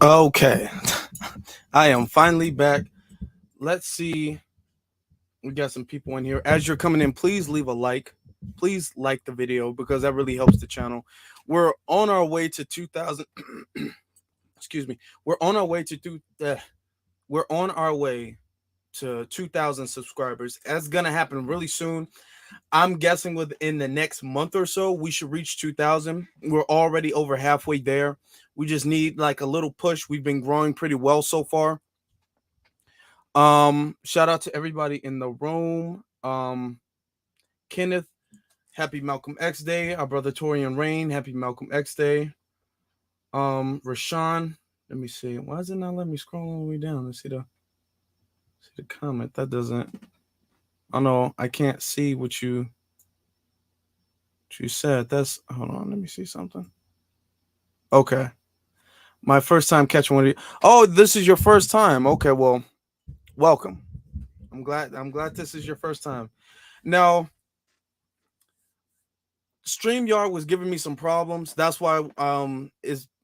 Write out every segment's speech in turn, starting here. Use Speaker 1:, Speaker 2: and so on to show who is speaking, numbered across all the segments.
Speaker 1: Okay, I am finally back. Let's see. We got some people in here. As you're coming in, please leave a like. Please like the video because that really helps the channel. We're on our way to 2,000. Excuse me. We're on our way to we're on our way to 2,000 subscribers. That's gonna happen really soon. I'm guessing within the next month or so, we should reach 2,000. We're already over halfway there. We just need like a little push. We've been growing pretty well so far. Shout out to everybody in the room. Kenneth, happy Malcolm X Day. Our brother Torian Rain, happy Malcolm X Day. Rashawn, let me see. Why is it not letting me scroll all the way down? Let's see the comment. That doesn't. Oh no, I can't see what you said. That's hold on, let me see something. Okay. My first time catching one of you. Oh, this is your first time. Okay, well, welcome. I'm glad this is your first time. Now, StreamYard was giving me some problems. That's why I'm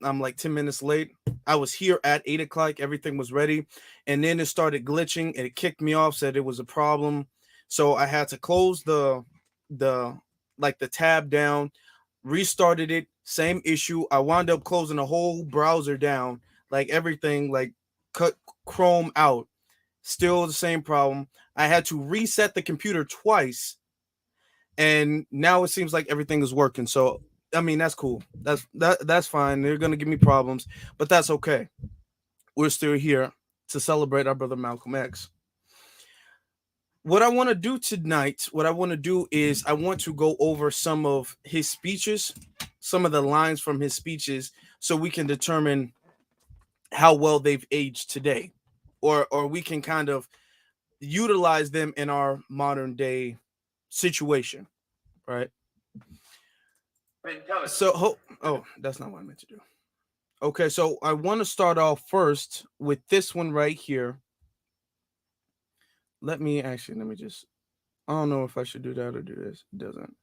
Speaker 1: like 10 minutes late. I was here at 8 o'clock. Everything was ready. And then it started glitching and it kicked me off, said it was a problem. So I had to close the tab down, restarted it, same issue. I wound up closing the whole browser down, like everything, like cut Chrome out. Still the same problem. I had to reset the computer twice. And now it seems like everything is working. So, I mean, that's cool. That's fine. They're going to give me problems, but that's okay. We're still here to celebrate our brother Malcolm X. What I want to do tonight, is I want to go over some of his speeches, some of the lines from his speeches, so we can determine how well they've aged today, or we can kind of utilize them in our modern day situation, right? So, that's not what I meant to do. Okay, so I want to start off first with this one right here. Let me just, I don't know if I should do that or do this. It doesn't.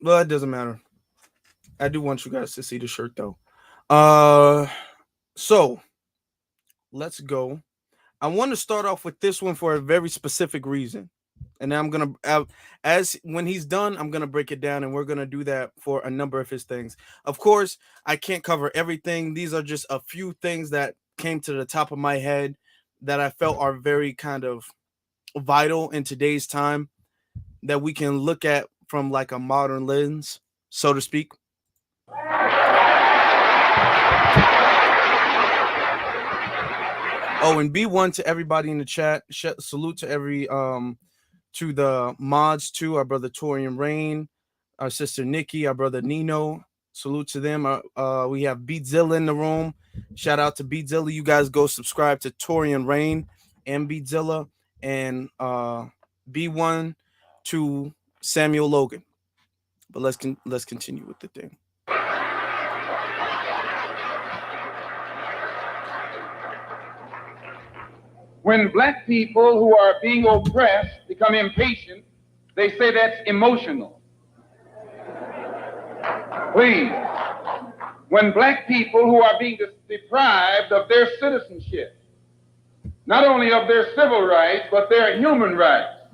Speaker 1: Well, it doesn't matter. I do want you guys to see the shirt though. So let's go. I want to start off with this one for a very specific reason. And I'm going to, when he's done, I'm going to break it down, and we're going to do that for a number of his things. Of course, I can't cover everything. These are just a few things that came to the top of my head that I felt are very kind of vital in today's time that we can look at from like a modern lens, so to speak. Oh, and B1 to everybody in the chat. Salute to every to the mods too. Our brother Torian Rain, our sister Nikki, our brother Nino. Salute to them. We have Beatzilla in the room. Shout out to Beatzilla. You guys go subscribe to Torian Rain and Beatzilla, and B1 to Samuel Logan. But let's continue with the thing.
Speaker 2: When black people who are being oppressed become impatient, they say that's emotional. Please. When black people who are being deprived of their citizenship, not only of their civil rights, but their human rights,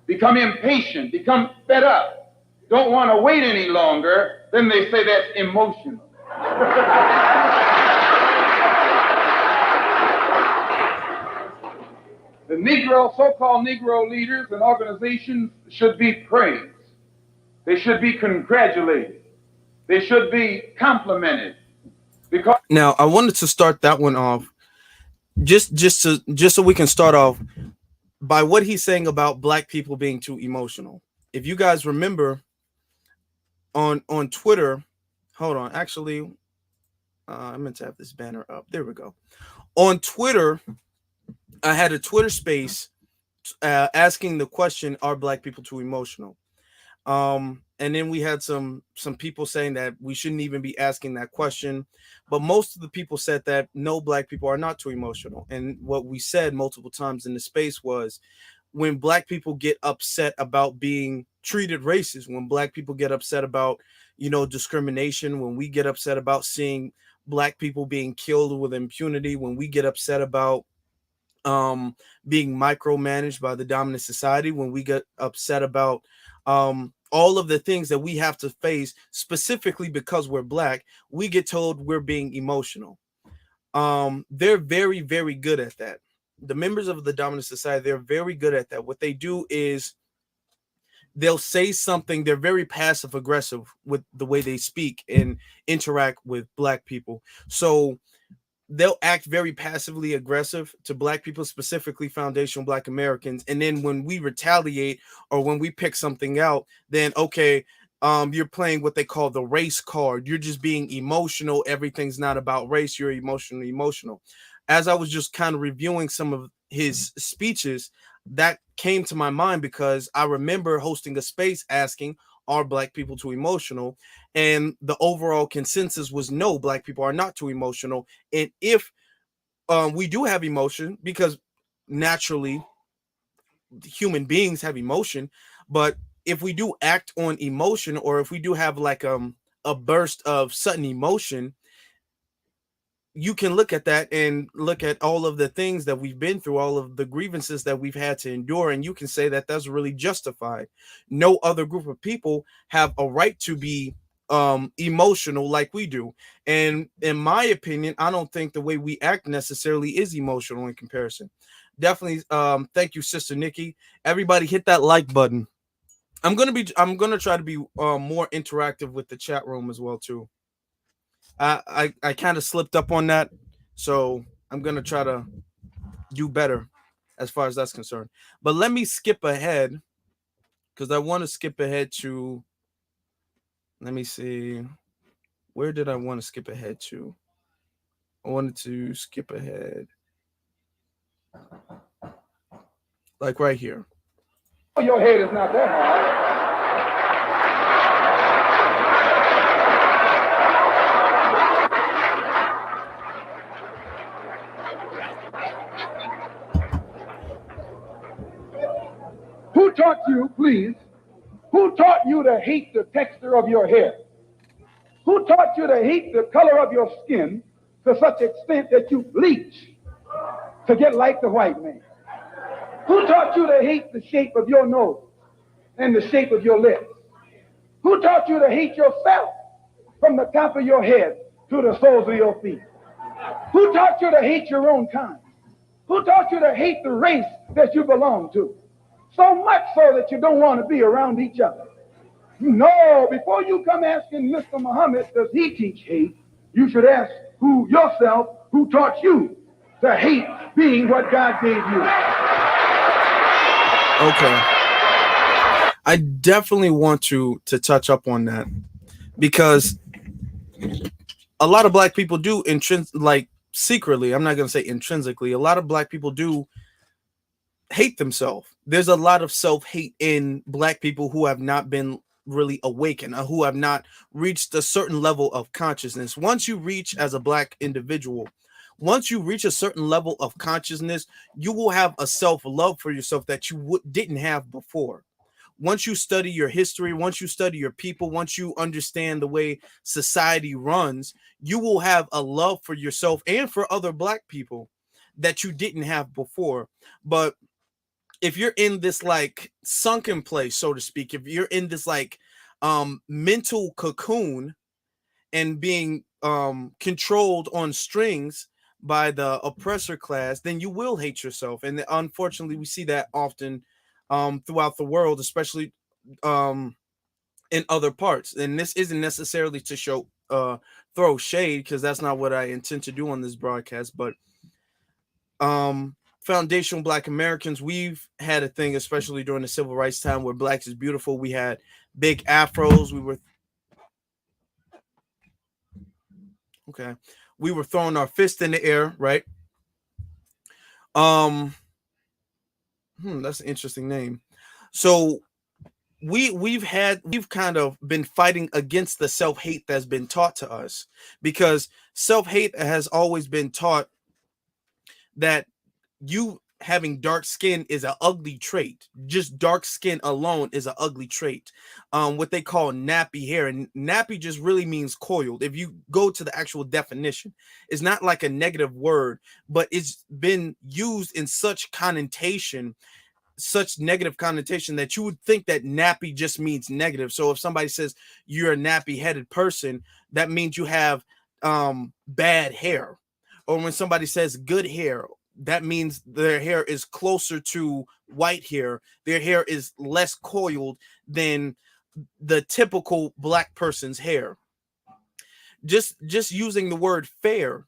Speaker 2: become impatient, become fed up, don't want to wait any longer, then they say that's emotional. The Negro, so-called Negro leaders and organizations should be praised. They should be congratulated. They should be complimented. Because
Speaker 1: now, I wanted to start that one off just so we can start off by what he's saying about black people being too emotional. If you guys remember on Twitter, hold on, actually, I meant to have this banner up. There we go. On Twitter, I had a Twitter space asking the question, are black people too emotional? And then we had some people saying that we shouldn't even be asking that question. But most of the people said that no, black people are not too emotional. And what we said multiple times in the space was, when black people get upset about being treated racist, when black people get upset about, discrimination, when we get upset about seeing black people being killed with impunity, when we get upset about being micromanaged by the dominant society, when we get upset about all of the things that we have to face specifically because we're black, we get told we're being emotional. They're very, very good at that. The members of the dominant society, they're very good at that. What they do is they'll say something, they're very passive aggressive with the way they speak and interact with black people. So they'll act very passively aggressive to black people, specifically foundational black Americans. And then when we retaliate or when we pick something out, then okay, you're playing what they call the race card. You're just being emotional. Everything's not about race. You're emotional. As I was just kind of reviewing some of his speeches, that came to my mind because I remember hosting a space asking, are black people too emotional? And the overall consensus was no, black people are not too emotional. And if we do have emotion, because naturally human beings have emotion, but if we do act on emotion, or if we do have like a burst of sudden emotion, you can look at that and look at all of the things that we've been through, all of the grievances that we've had to endure, and you can say that that's really justified. No other group of people have a right to be emotional like we do. And in my opinion, I don't think the way we act necessarily is emotional in comparison. Definitely thank you, Sister Nikki. Everybody hit that like button. I'm gonna try to be more interactive with the chat room as well too. I kind of slipped up on that, so I'm gonna try to do better as far as that's concerned. But let me skip ahead because I want to skip ahead to. Let me see. Where did I want to skip ahead to? I wanted to skip ahead, like right here.
Speaker 2: Your head is not that hard. Who taught you, please? Who taught you to hate the texture of your hair? Who taught you to hate the color of your skin to such extent that you bleach to get like the white man? Who taught you to hate the shape of your nose and the shape of your lips? Who taught you to hate yourself from the top of your head to the soles of your feet? Who taught you to hate your own kind? Who taught you to hate the race that you belong to? So much so that you don't want to be around each other. No, before you come asking Mr. Muhammad, does he teach hate? You should ask yourself, who taught you to hate being what God gave you?
Speaker 1: Okay. I definitely want to touch up on that because a lot of black people do secretly, I'm not going to say intrinsically, a lot of black people do hate themselves. There's a lot of self-hate in black people who have not been really awakened, or who have not reached a certain level of consciousness. Once you reach as a black individual, once you reach a certain level of consciousness, you will have a self-love for yourself that you didn't have before. Once you study your history, once you study your people, once you understand the way society runs, you will have a love for yourself and for other black people that you didn't have before. But if you're in this like sunken place, so to speak, if you're in this like mental cocoon and being controlled on strings by the oppressor class, then you will hate yourself. And unfortunately, we see that often throughout the world, especially in other parts. And this isn't necessarily to show throw shade, because that's not what I intend to do on this broadcast, but foundational black Americans, we've had a thing, especially during the civil rights time, where blacks is beautiful. We had big afros. We were throwing our fist in the air, right? That's an interesting name. So we've kind of been fighting against the self-hate that's been taught to us, because self-hate has always been taught that having dark skin is an ugly trait. Just dark skin alone is an ugly trait. What they call nappy hair, and nappy just really means coiled. If you go to the actual definition, it's not like a negative word, but it's been used in such negative connotation that you would think that nappy just means negative. So if somebody says you're a nappy headed person, that means you have bad hair. Or when somebody says good hair, that means their hair is closer to white hair. Their hair is less coiled than the typical black person's hair. Just using the word fair,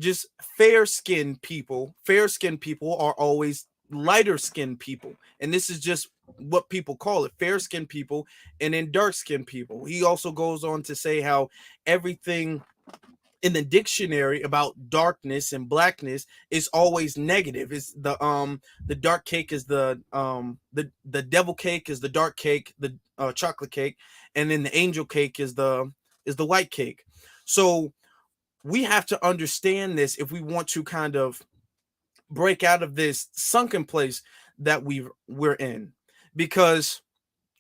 Speaker 1: just fair skinned people are always lighter skinned people, and this is just what people call it, fair skinned people, and then dark skinned people. He also goes on to say how everything in the dictionary about darkness and blackness is always negative. It's the dark cake is the devil cake is the dark cake, the chocolate cake, and then the angel cake is the white cake. So we have to understand this if we want to kind of break out of this sunken place that we're in. Because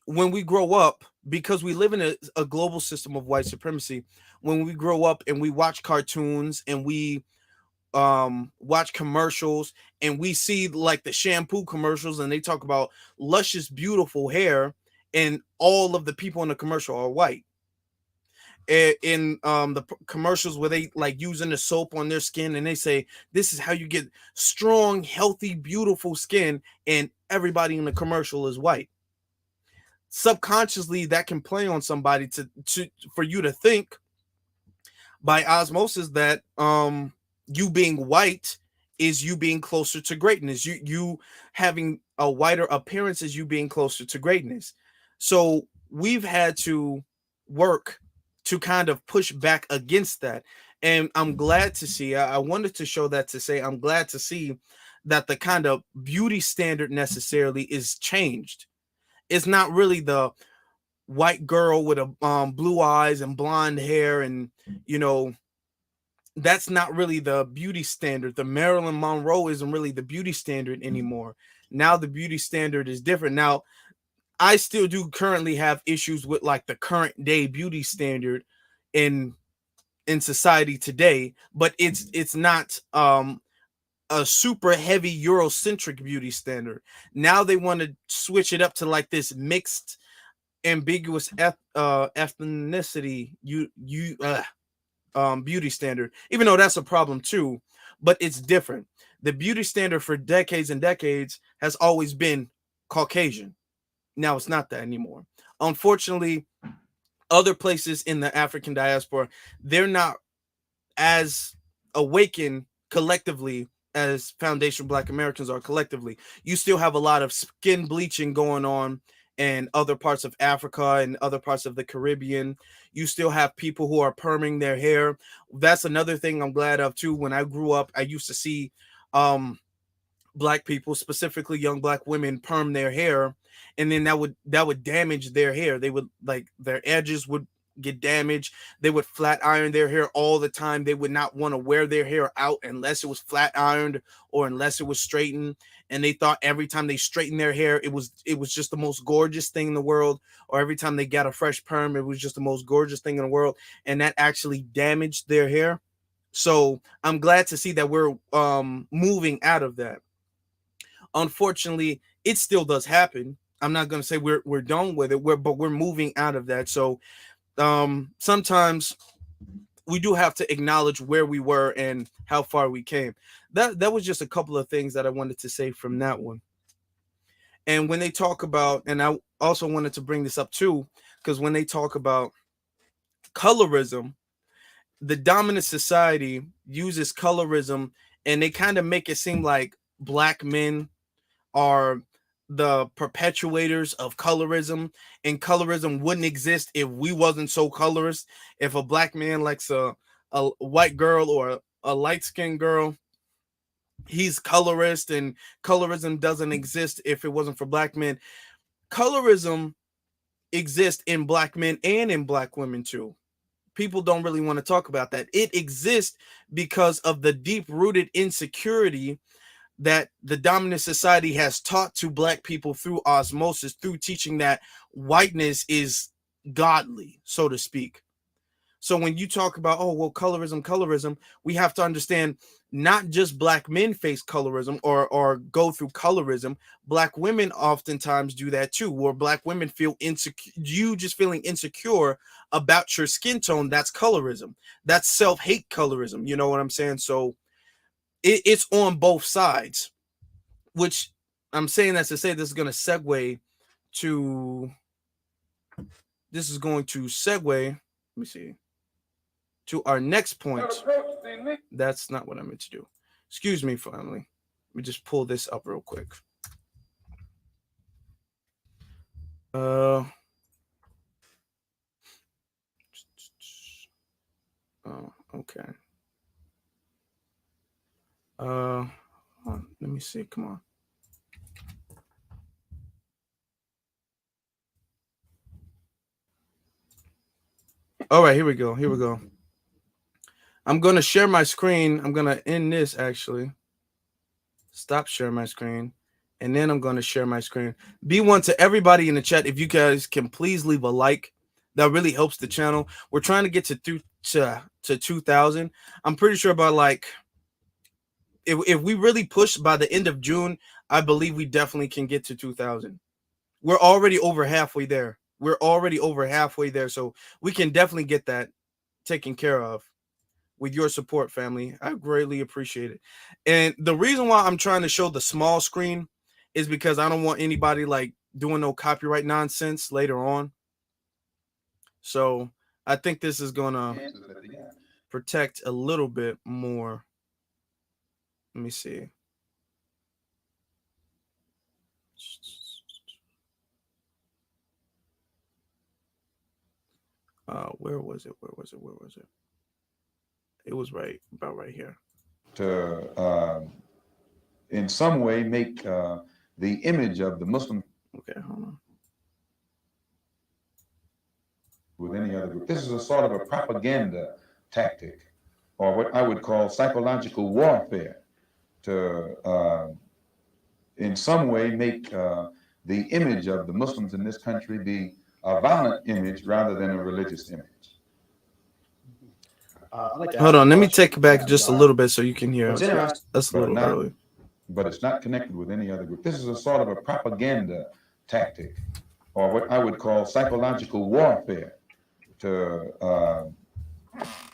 Speaker 1: when we grow up, because we live in a global system of white supremacy, when we grow up and we watch cartoons and we watch commercials and we see like the shampoo commercials and they talk about luscious beautiful hair, and all of the people in the commercial are white. In the commercials where they like using the soap on their skin and they say this is how you get strong, healthy, beautiful skin, and everybody in the commercial is white. Subconsciously that can play on somebody to for you to think by osmosis that you being white is you being closer to greatness. You having a whiter appearance is you being closer to greatness. So we've had to work to kind of push back against that. And I'm glad to see, I wanted to show that to say, I'm glad to see that the kind of beauty standard necessarily is changed. It's not really the white girl with a blue eyes and blonde hair, and you know, that's not really the beauty standard. The Marilyn Monroe isn't really the beauty standard anymore. Now the beauty standard is different. Now I still do currently have issues with like the current day beauty standard in society today, but it's not a super heavy Eurocentric beauty standard. Now they want to switch it up to like this mixed, ambiguous ethnicity beauty standard, even though that's a problem too, but it's different. The beauty standard for decades and decades has always been Caucasian. Now it's not that anymore. Unfortunately, other places in the African diaspora, they're not as awakened collectively as Foundation Black Americans are collectively. You still have a lot of skin bleaching going on in other parts of Africa and other parts of the Caribbean. You still have people who are perming their hair. That's another thing I'm glad of too. When I grew up, I used to see black people, specifically young black women, perm their hair, and then that would damage their hair. They would like their edges would get damaged. They would flat iron their hair all the time. They would not want to wear their hair out unless it was flat ironed or unless it was straightened. And they thought every time they straightened their hair, it was just the most gorgeous thing in the world. Or every time they got a fresh perm, it was just the most gorgeous thing in the world. And that actually damaged their hair. So I'm glad to see that we're moving out of that. Unfortunately, it still does happen. I'm not going to say we're done with it, but we're moving out of that. So sometimes we do have to acknowledge where we were and how far we came. That was just a couple of things that I wanted to say from that one. And when they talk about, and I also wanted to bring this up too, because when they talk about colorism, the dominant society uses colorism and they kind of make it seem like black men are the perpetuators of colorism, and colorism wouldn't exist if we wasn't so colorist. If a black man likes a white girl or a light-skinned girl, he's colorist, and colorism doesn't exist if it wasn't for black men. Colorism exists in black men and in black women too. People don't really want to talk about that. It exists because of the deep-rooted insecurity that the dominant society has taught to black people through osmosis, through teaching that whiteness is godly, so to speak. So when you talk about, oh, well, colorism, we have to understand not just black men face colorism or go through colorism. Black women oftentimes do that too, where black women feel insecure. You just feeling insecure about your skin tone, that's colorism. That's self-hate colorism. You know what I'm saying? So it's on both sides, which I'm saying that to say this is going to segue to, let me see, to our next point. That's not what I meant to do. Excuse me, family. Let me just pull this up real quick. Uh, oh, okay. Let me see. Come on. All right, here we go. I'm going to share my screen. I'm going to end this actually. Stop sharing my screen. And then I'm going to share my screen. Be one to everybody in the chat. If you guys can please leave a like, that really helps the channel. We're trying to get to 2,000. I'm pretty sure about like, if we really push by the end of June, I believe we definitely can get to 2,000. We're already over halfway there. So we can definitely get that taken care of with your support, family. I greatly appreciate it. And the reason why I'm trying to show the small screen is because I don't want anybody like doing no copyright nonsense later on. So I think this is gonna protect a little bit more. Let me see. Where was it? It was about right here.
Speaker 3: To in some way make the image of the Muslim.
Speaker 1: Okay, hold on.
Speaker 3: With any other group. This is a sort of a propaganda tactic, or what I would call psychological warfare, to in some way make the image of the Muslims in this country be a violent image rather than a religious image.
Speaker 1: Hold on, let me take it back just a little bit so you can hear. That's a little early.
Speaker 3: But it's not connected with any other group. This is a sort of a propaganda tactic, or what I would call psychological warfare, to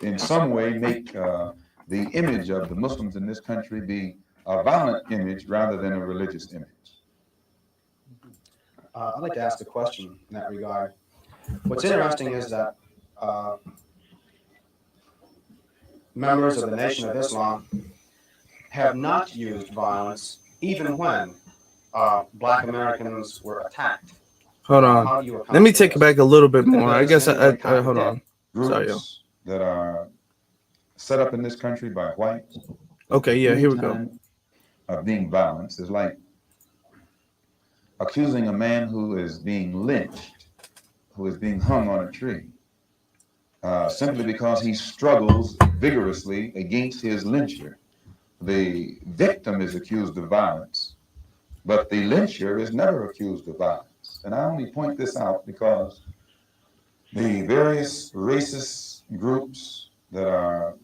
Speaker 3: in some way make the image of the Muslims in this country be a violent image rather than a religious image.
Speaker 4: I'd like to ask a question in that regard. What's interesting is that members of the Nation of Islam have not used violence even when Black Americans were attacked.
Speaker 1: Hold on. Let me take it back a little bit more. I guess I hold on.
Speaker 3: Groups that are set up in this country by whites.
Speaker 1: Okay, yeah, here we go.
Speaker 3: Of being violence is like accusing a man who is being lynched, who is being hung on a tree, simply because he struggles vigorously against his lyncher. The victim is accused of violence, but the lyncher is never accused of violence. And I only point this out because the various racist groups that are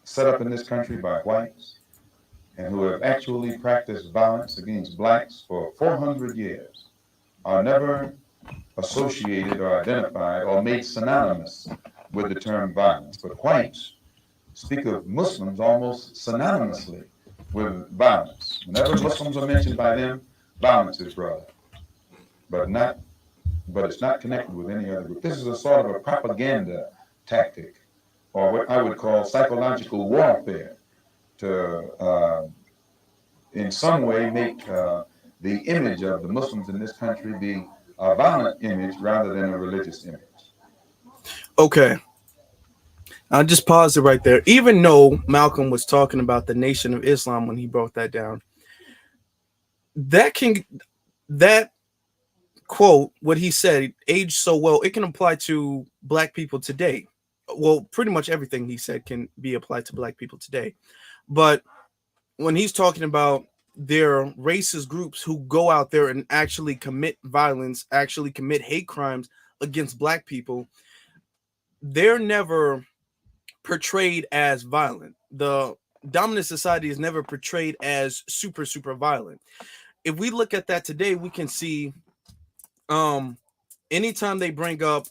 Speaker 3: set up in this country by whites and who have actually practiced violence against blacks for 400 years are never associated or identified or made synonymous with the term violence. But whites speak of Muslims almost synonymously with violence. Whenever Muslims are mentioned by them, violence is brought up, but it's not connected with any other group. This is a sort of a propaganda tactic, or what I would call psychological warfare, to in some way make the image of the Muslims in this country be a violent image rather than a religious image.
Speaker 1: Okay. I'll just pause it right there. Even though Malcolm was talking about the Nation of Islam when he broke that down, that quote, what he said, aged so well, it can apply to Black people today. Well, pretty much everything he said can be applied to Black people today. But when he's talking about they're racist groups who go out there and actually commit violence, actually commit hate crimes against black people, they're never portrayed as violent. The dominant society is never portrayed as super violent. If we look at that today, we can see um anytime they bring up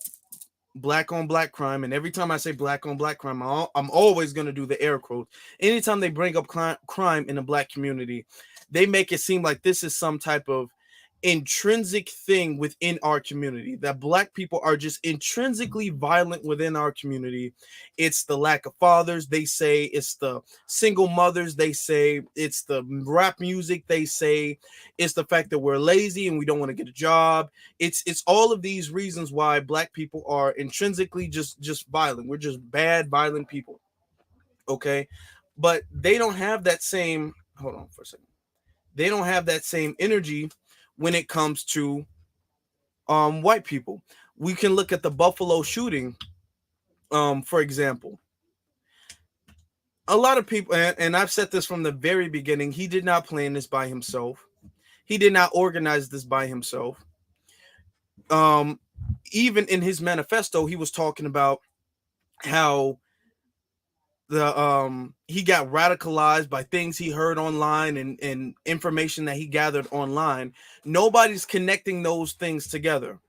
Speaker 1: black on black crime, and every time I say black on black crime, I'm always going to do the air quotes. Anytime they bring up crime in the black community, they make it seem like this is some type of intrinsic thing within our community, that black people are just intrinsically violent within our community. It's the lack of fathers, they say. It's the single mothers, they say. It's the rap music, they say. It's the fact that we're lazy and we don't want to get a job. It's all of these reasons why black people are intrinsically just violent. We're just bad, violent people. Okay, but they don't have that same, hold on for a second, they don't have that same energy when it comes to white people. We can look at the Buffalo shooting, for example. A lot of people, and I've said this from the very beginning, he did not plan this by himself. He did not organize this by himself. Even in his manifesto, he was talking about how he got radicalized by things he heard online and information that he gathered online. Nobody's connecting those things together.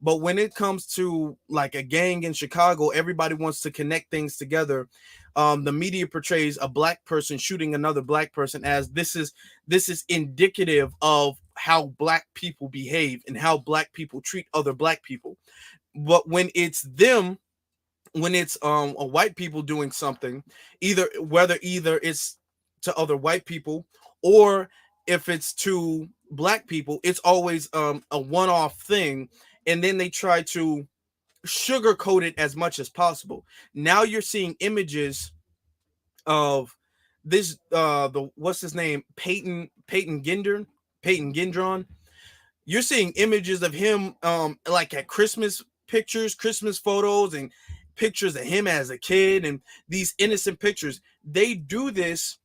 Speaker 1: But when it comes to like a gang in Chicago, everybody wants to connect things together. The media portrays a black person shooting another black person as this is indicative of how black people behave and how black people treat other black people. But when it's them, when it's a white people doing something, whether it's to other white people or if it's to black people, it's always a one-off thing, and then they try to sugarcoat it as much as possible. Now you're seeing images of this the what's his name, Peyton Gendron. You're seeing images of him like at Christmas pictures, Christmas photos, and pictures of him as a kid, and these innocent pictures. They do this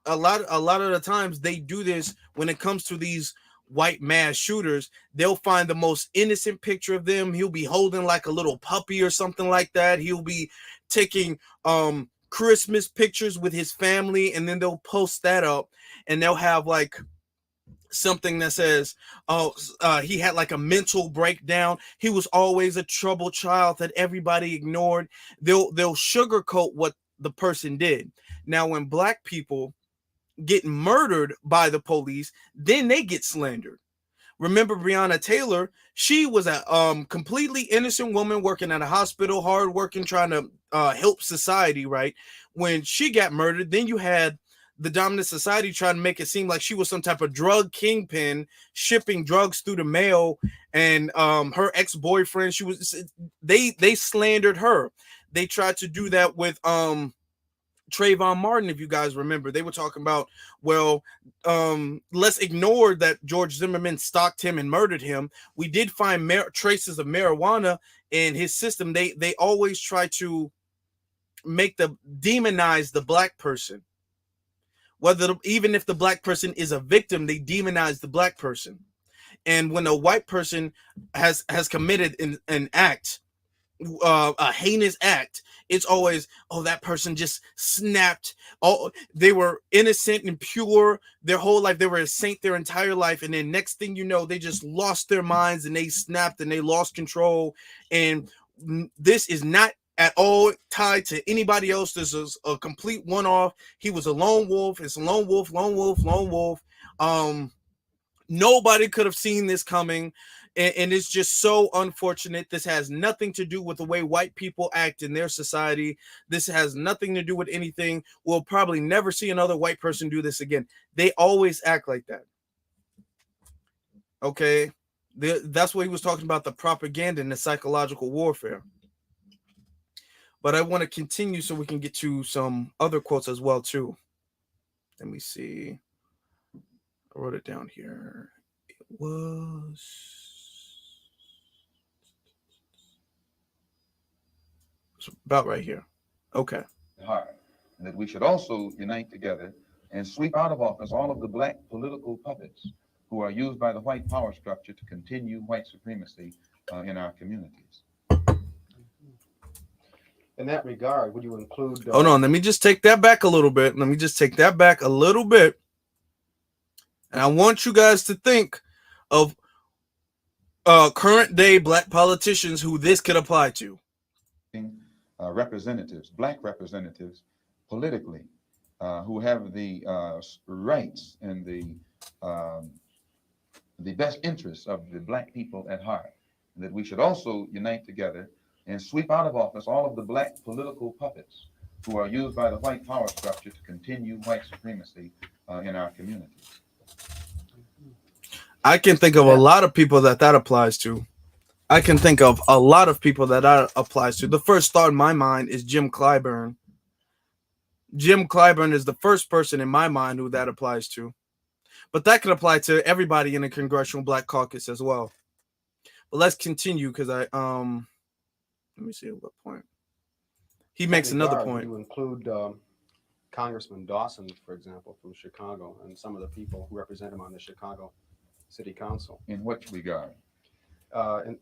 Speaker 1: a lot of the times. They do this when it comes to these white mass shooters. They'll find the most innocent picture of them. He'll be holding like a little puppy or something like that. He'll be taking Christmas pictures with his family, and then they'll post that up, and they'll have like something that says, oh, he had like a mental breakdown. He was always a troubled child that everybody ignored. They'll sugarcoat what the person did. Now, when black people get murdered by the police, then they get slandered. Remember Breonna Taylor? She was a completely innocent woman working at a hospital, hard working, trying to help society, right? When she got murdered, then you had the dominant society trying to make it seem like she was some type of drug kingpin, shipping drugs through the mail, and her ex-boyfriend, they slandered her. They tried to do that with Trayvon Martin, if you guys remember. They were talking about, well, let's ignore that George Zimmerman stalked him and murdered him. We did find traces of marijuana in his system. They always try to demonize the black person. Even if the black person is a victim, they demonize the black person. And when a white person has committed an act, a heinous act, it's always, oh, that person just snapped. Oh, they were innocent and pure their whole life. They were a saint their entire life. And then next thing you know, they just lost their minds and they snapped and they lost control. And this is not at all tied to anybody else. This is a complete one-off. He was a lone wolf. It's a lone wolf. Nobody could have seen this coming. And it's just so unfortunate. This has nothing to do with the way white people act in their society. This has nothing to do with anything. We'll probably never see another white person do this again. They always act like that. Okay? That's what he was talking about, the propaganda and the psychological warfare. But I want to continue so we can get to some other quotes as well, too. Let me see. I wrote it down here. It was about right here. Okay.
Speaker 3: Heart, and that we should also unite together and sweep out of office all of the black political puppets who are used by the white power structure to continue white supremacy in our communities.
Speaker 4: In that regard, would you include?
Speaker 1: Hold on, let me just take that back a little bit. Let me just take that back a little bit. And I want you guys to think of current day black politicians who this could apply to.
Speaker 3: Representatives, black representatives, politically, who have the rights and the best interests of the black people at heart. And that we should also unite together and sweep out of office all of the black political puppets who are used by the white power structure to continue white supremacy in our communities.
Speaker 1: I can think of a lot of people that applies to. I can think of a lot of people that applies to. The first thought in my mind is Jim Clyburn. Jim Clyburn is the first person in my mind who that applies to. But that could apply to everybody in the Congressional Black Caucus as well. But let's continue because let me see at what point. He makes another point.
Speaker 4: You include Congressman Dawson, for example, from Chicago, and some of the people who represent him on the Chicago City Council.
Speaker 3: In what regard?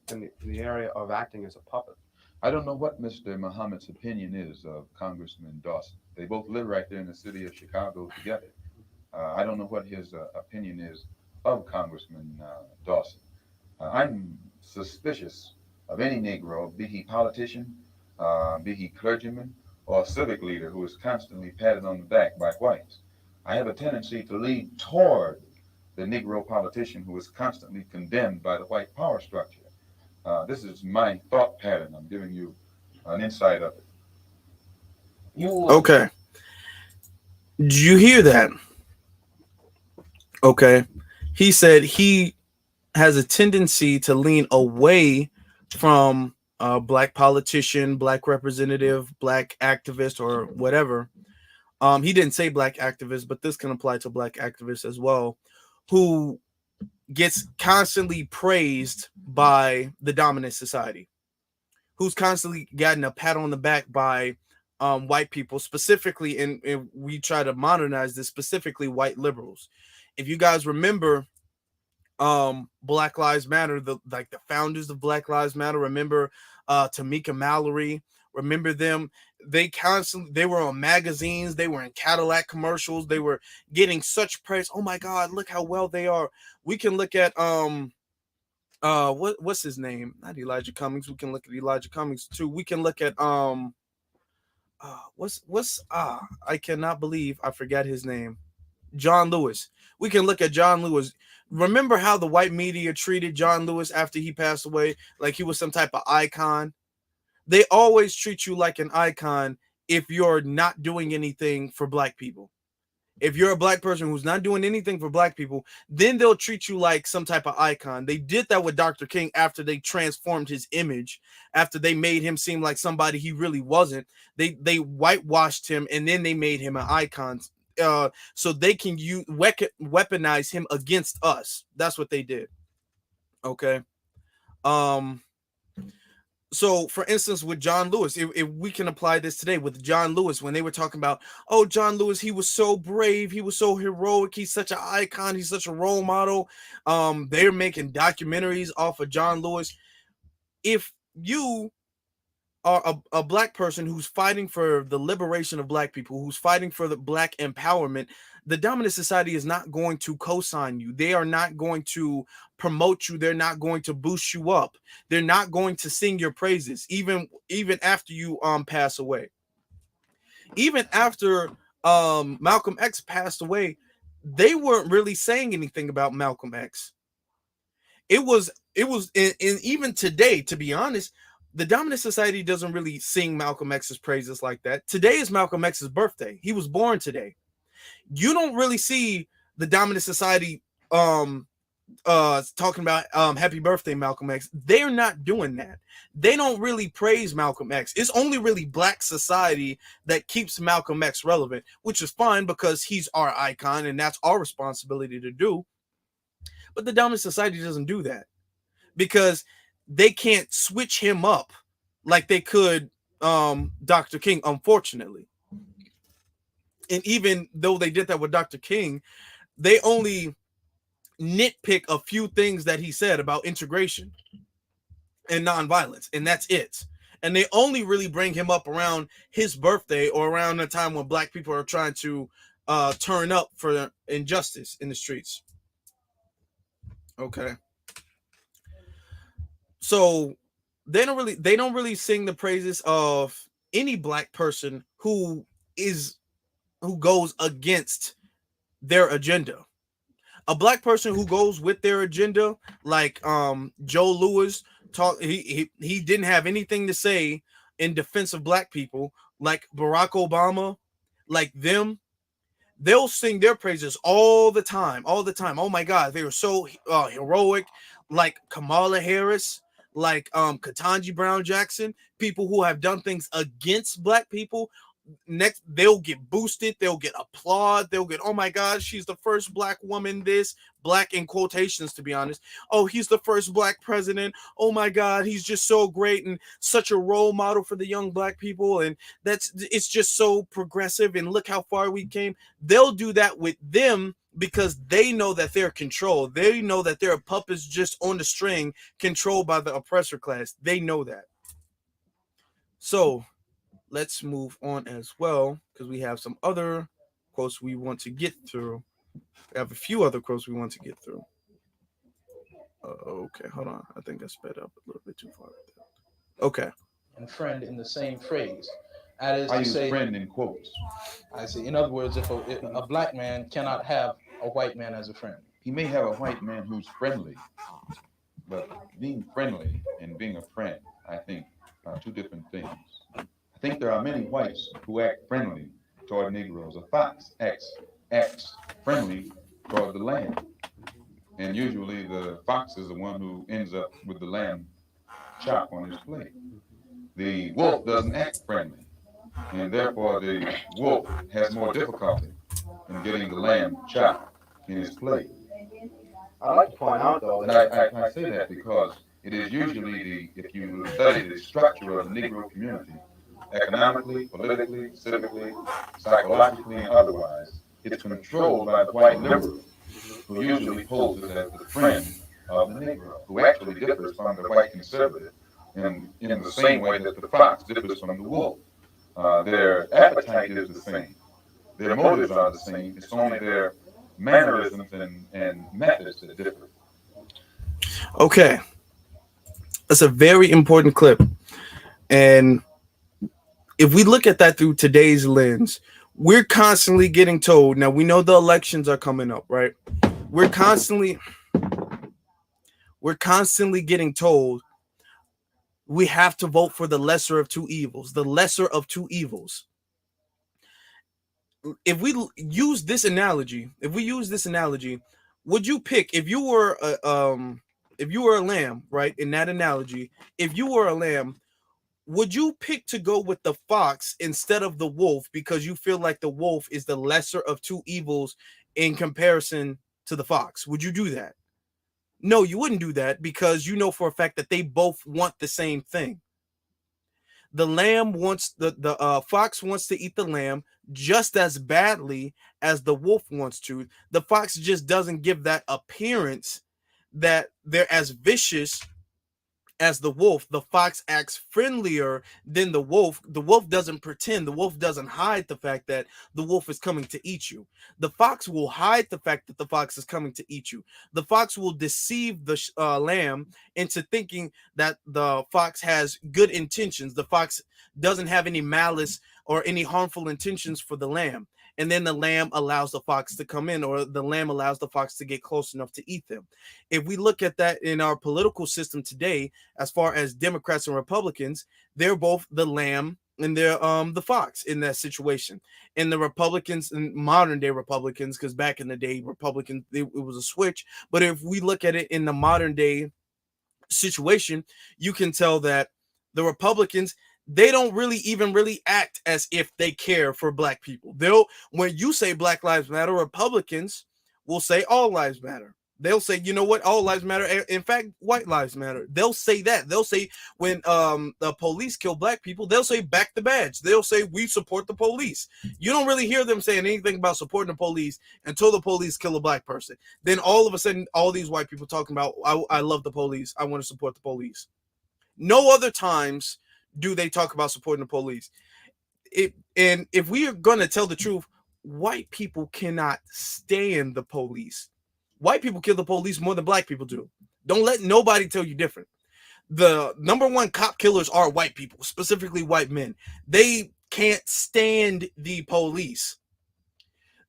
Speaker 4: In the area of acting as a puppet.
Speaker 3: I don't know what Mr. Muhammad's opinion is of Congressman Dawson. They both live right there in the city of Chicago together. I don't know what his opinion is of Congressman Dawson. I'm suspicious of any Negro, be he politician, be he clergyman, or civic leader who is constantly patted on the back by whites. I have a tendency to lean toward the Negro politician who is constantly condemned by the white power structure. This is my thought pattern. I'm giving you an insight of it.
Speaker 1: Okay. Did you hear that? Okay. He said he has a tendency to lean away from black politician, black representative, black activist, or whatever. He didn't say black activist, but this can apply to black activists as well, who gets constantly praised by the dominant society, who's constantly gotten a pat on the back by white people, specifically, and we try to modernize this, specifically white liberals. If you guys remember Black Lives Matter, the founders of Black Lives Matter, remember Tamika Mallory, remember them? They were on magazines, they were in Cadillac commercials, they were getting such praise. Oh my God, look how well they are. We can look at what's his name? Not Elijah Cummings. We can look at Elijah Cummings too. We can look at I cannot believe I forgot his name. John Lewis. We can look at John Lewis. Remember how the white media treated John Lewis after he passed away? Like he was some type of icon. They always treat you like an icon if you're not doing anything for black people. If you're a black person who's not doing anything for black people, then they'll treat you like some type of icon. They did that with Dr. King after they transformed his image, after they made him seem like somebody he really wasn't. They whitewashed him, and then they made him an icon. So they can weaponize him against us. That's what they did. Okay. So, for instance, with John Lewis, if we can apply this today with John Lewis, when they were talking about, oh, John Lewis, he was so brave, he was so heroic, he's such an icon, he's such a role model. They're making documentaries off of John Lewis. If you are a black person who's fighting for the liberation of black people, who's fighting for the black empowerment, the dominant society is not going to co-sign you. They are not going to promote you. They're not going to boost you up. They're not going to sing your praises, even after you pass away. Even after Malcolm X passed away, they weren't really saying anything about Malcolm X. It was in even today, to be honest, the dominant society doesn't really sing Malcolm X's praises like that. Today is Malcolm X's birthday. He was born today. You don't really see the dominant society talking about happy birthday, Malcolm X. They're not doing that. They don't really praise Malcolm X. It's only really black society that keeps Malcolm X relevant, which is fine because he's our icon and that's our responsibility to do. But the dominant society doesn't do that because they can't switch him up like they could Dr. King, unfortunately. And even though they did that with Dr. King, they only nitpick a few things that he said about integration and nonviolence, and that's it. And they only really bring him up around his birthday or around the time when black people are trying to turn up for injustice in the streets. Okay. So they don't really sing the praises of any black person who goes against their agenda. A black person who goes with their agenda, like Joe Lewis he didn't have anything to say in defense of black people, like Barack Obama, like them. They'll sing their praises all the time, all the time. Oh my God, they were so heroic. Like Kamala Harris, like Ketanji Brown Jackson, people who have done things against black people. Next, they'll get boosted, they'll get applaud, they'll get, oh my God, she's the first black woman, this black in quotations, to be honest. Oh, he's the first black president. Oh my God, he's just so great and such a role model for the young black people. And it's just so progressive. And look how far we came. They'll do that with them because they know that they're controlled. They know that they're puppets just on the string, controlled by the oppressor class. They know that. So let's move on as well, because we have some other quotes we want to get through. We have a few other quotes we want to get through. Okay, hold on. I think I sped up a little bit too far. Okay.
Speaker 5: And friend in the same phrase. That is
Speaker 3: I
Speaker 5: to
Speaker 3: use
Speaker 5: say,
Speaker 3: friend in quotes.
Speaker 5: I say, in other words, if a black man cannot have a white man as a friend.
Speaker 3: He may have a white man who's friendly, but being friendly and being a friend, I think, are two different things. I think there are many whites who act friendly toward Negroes. A fox acts friendly toward the lamb. And usually the fox is the one who ends up with the lamb chop on his plate. The wolf doesn't act friendly, and therefore the wolf has more difficulty in getting the lamb chop in his plate.
Speaker 4: I'd like to point out, though,
Speaker 3: And
Speaker 4: that
Speaker 3: I say that because it is usually if you study the structure of the Negro community, economically, politically, civically, psychologically, and otherwise, it's controlled by the white liberal, who usually poses as the friend of the Negro, who actually differs from the white conservative in the same way that the fox differs from the wolf. Their appetite is the same. Their motives are the same. It's only their mannerisms and methods that differ.
Speaker 1: Okay. That's a very important clip. And if we look at that through today's lens, we're constantly getting told, now we know the elections are coming up, right? We're constantly getting told we have to vote for the lesser of two evils, the lesser of two evils. If we use this analogy, would you pick, if you were a lamb, right? In that analogy, if you were a lamb, would you pick to go with the fox instead of the wolf because you feel like the wolf is the lesser of two evils in comparison to the fox? Would you do that? No, you wouldn't do that because you know for a fact that they both want the same thing. The lamb wants the fox wants to eat the lamb just as badly as the wolf wants to. The fox just doesn't give that appearance that they're as vicious as the wolf. The fox acts friendlier than the wolf. The wolf doesn't pretend. The wolf doesn't hide the fact that the wolf is coming to eat you. The fox will hide the fact that the fox is coming to eat you. The fox will deceive the lamb into thinking that the fox has good intentions. The fox doesn't have any malice or any harmful intentions for the lamb. And then the lamb allows the fox to come in, or the lamb allows the fox to get close enough to eat them. If we look at that in our political system today, as far as Democrats and Republicans, they're both the lamb and they're the fox in that situation. And the Republicans and modern day Republicans, because back in the day, Republicans, it was a switch. But if we look at it in the modern day situation, you can tell that the Republicans, they don't really act as if they care for black people. When you say Black Lives Matter, Republicans will say all lives matter. They'll say, you know what, all lives matter. In fact, white lives matter. They'll say that. They'll say when the police kill black people, they'll say back the badge. They'll say we support the police. You don't really hear them saying anything about supporting the police until the police kill a black person. Then all of a sudden, all these white people talking about, I love the police. I want to support the police. No other times do they talk about supporting the police. And if we are going to tell the truth, white people cannot stand the police. White people kill the police more than black people do. Don't let nobody tell you different. The number one cop killers are white people, specifically white men. They can't stand the police.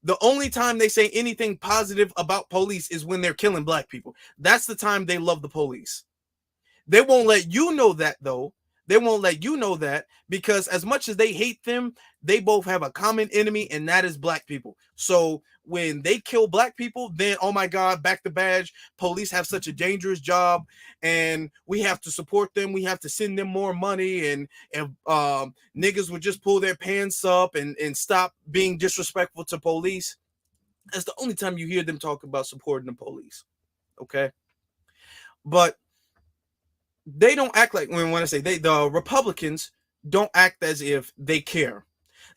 Speaker 1: The only time they say anything positive about police is when they're killing black people. That's the time they love the police. They won't let you know that, though. They won't let you know that because as much as they hate them, they both have a common enemy, and that is black people. So when they kill black people, then, oh my God, back the badge. Police have such a dangerous job, and we have to support them. We have to send them more money, and niggas would just pull their pants up and stop being disrespectful to police. That's the only time you hear them talk about supporting the police. Okay? But they don't act like, when I say the Republicans don't act as if they care.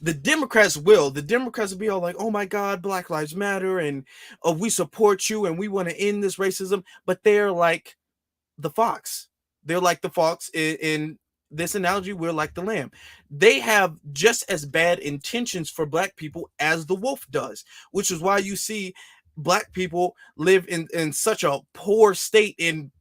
Speaker 1: The Democrats will. The Democrats will be all like, oh my God, Black Lives Matter, and we support you, and we want to end this racism. But they're like the fox. They're like the fox. In this analogy, we're like the lamb. They have just as bad intentions for black people as the wolf does, which is why you see black people live in such a poor state in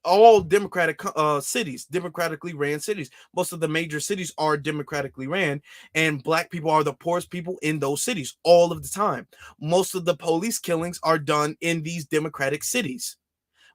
Speaker 1: all democratic cities, democratically ran cities. Most of the major cities are democratically ran, and black people are the poorest people in those cities all of the time. Most of the police killings are done in these democratic cities.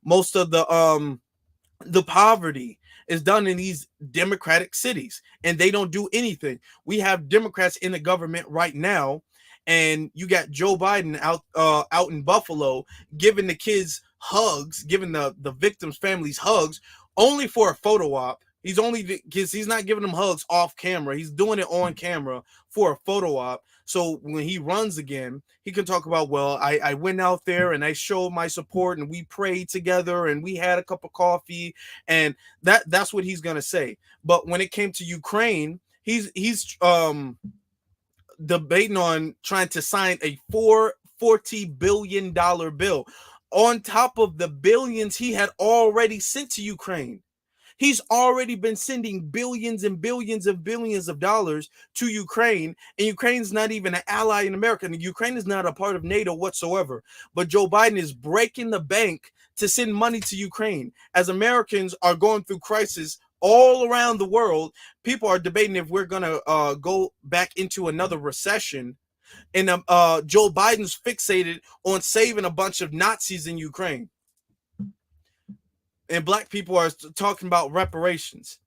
Speaker 1: Most of the poverty is done in these democratic cities, and they don't do anything. We have Democrats in the government right now, and you got Joe Biden out in Buffalo giving the kids hugs, giving the victims' families hugs, only for a photo op. He's not giving them hugs off camera. He's doing it on camera for a photo op. So when he runs again, he can talk about, well, I went out there and I showed my support, and we prayed together, and we had a cup of coffee, and that's what he's gonna say. But when it came to Ukraine, he's debating on trying to sign a $40 billion bill on top of the billions he had already sent to Ukraine. He's already been sending billions and billions and billions of dollars to Ukraine, and Ukraine's not even an ally in America. And Ukraine is not a part of NATO whatsoever. But Joe Biden is breaking the bank to send money to Ukraine. As Americans are going through crisis all around the world, people are debating if we're going to go back into another recession. And Joe Biden's fixated on saving a bunch of Nazis in Ukraine. And black people are talking about reparations.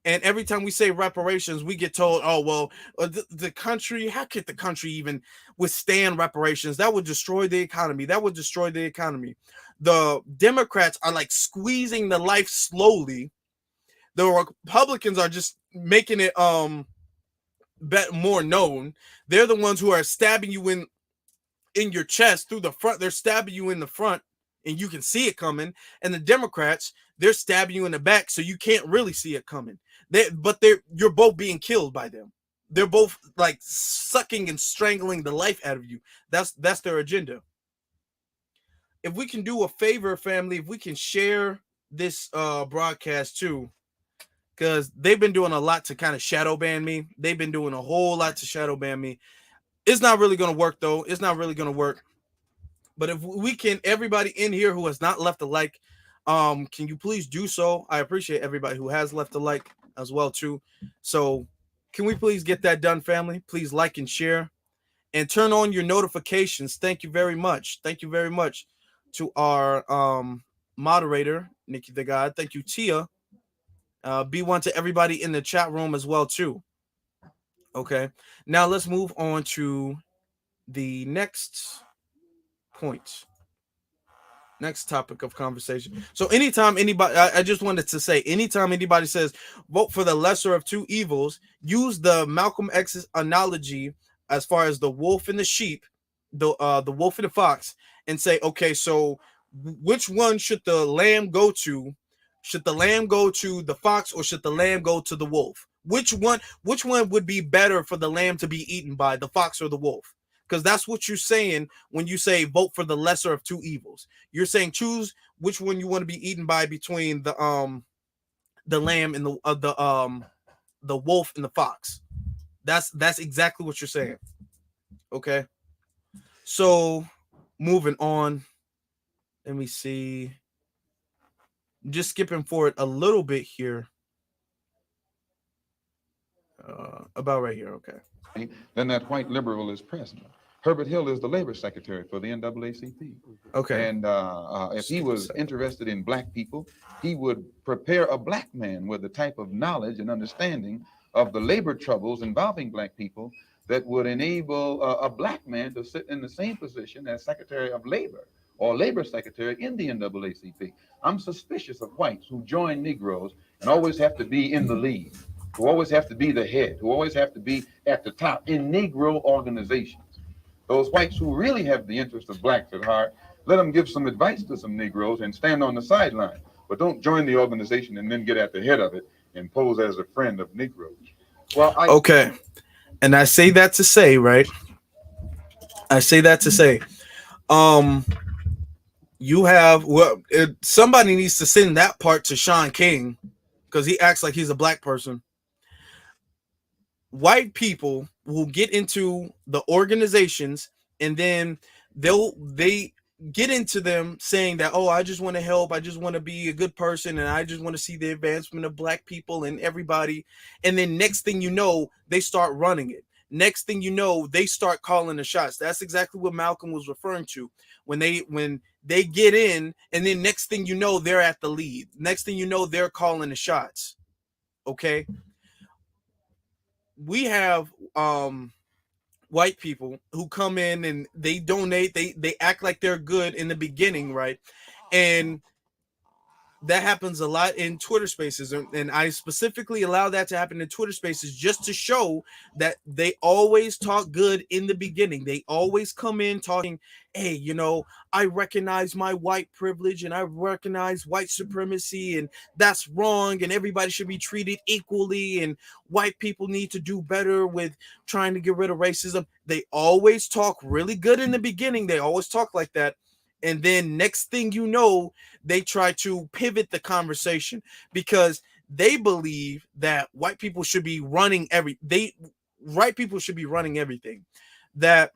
Speaker 1: And every time we say reparations, we get told, oh, well, the country, how could the country even withstand reparations? That would destroy the economy. That would destroy the economy. The Democrats are like squeezing the life slowly. The Republicans are just making it more known. They're the ones who are stabbing you in your chest through the front. They're stabbing you in the front, and you can see it coming. And the Democrats, they're stabbing you in the back, so you can't really see it coming. You're both being killed by them. They're both like sucking and strangling the life out of you. That's their agenda. If we can do a favor, family, if we can share this broadcast too, because they've been doing a lot to kind of shadow ban me. They've been doing a whole lot to shadow ban me. It's not really going to work, though. It's not really going to work. But if we can, everybody in here who has not left a like, can you please do so? I appreciate everybody who has left a like as well, too. So can we please get that done, family? Please like and share. And turn on your notifications. Thank you very much. Thank you very much to our moderator, Nikki the God. Thank you, Tia. Be one to everybody in the chat room as well, too. Okay. Now let's move on to the next point. Next topic of conversation. So anytime anybody, I just wanted to say, anytime anybody says vote for the lesser of two evils, use the Malcolm X's analogy as far as the wolf and the sheep, the wolf and the fox, and say, okay, so which one should the lamb go to? Should the lamb go to the fox, or should the lamb go to the wolf? Which one would be better for the lamb to be eaten by, the fox or the wolf? Because that's what you're saying when you say vote for the lesser of two evils. You're saying choose which one you want to be eaten by between the lamb and the wolf and the fox. That's exactly what you're saying. Okay. So moving on. Let me see. Just skipping forward a little bit here. About right here. Okay.
Speaker 3: Then that white liberal is president. Herbert Hill is the labor secretary for the NAACP.
Speaker 1: Okay.
Speaker 3: And if he was interested in black people, he would prepare a black man with the type of knowledge and understanding of the labor troubles involving black people that would enable a black man to sit in the same position as Secretary of Labor or Labor Secretary in the NAACP. I'm suspicious of whites who join Negroes and always have to be in the lead, who always have to be the head, who always have to be at the top in Negro organizations. Those whites who really have the interest of blacks at heart, let them give some advice to some Negroes and stand on the sideline. But don't join the organization and then get at the head of it and pose as a friend of Negroes. Well,
Speaker 1: okay. And I say that to say, right? I say that to say, you have somebody needs to send that part to Sean King because he acts like he's a black person. White people will get into the organizations and then they get into them saying that, oh, I just want to help, I just want to be a good person, and I just want to see the advancement of black people and everybody. And then next thing you know, they start running it. Next thing you know, they start calling the shots. That's exactly what Malcolm was referring to when they get in, and then next thing you know, they're at the lead. Next thing you know, they're calling the shots. Okay. We have white people who come in and they donate, they act like they're good in the beginning, right? And that happens a lot in Twitter spaces, and I specifically allow that to happen in Twitter spaces just to show that they always talk good in the beginning. They always come in talking, hey, I recognize my white privilege and I recognize white supremacy, and that's wrong, and everybody should be treated equally, and white people need to do better with trying to get rid of racism. They always talk really good in the beginning. They always talk like that. And then next thing you know, they try to pivot the conversation because they believe that white people should be running white people should be running everything. That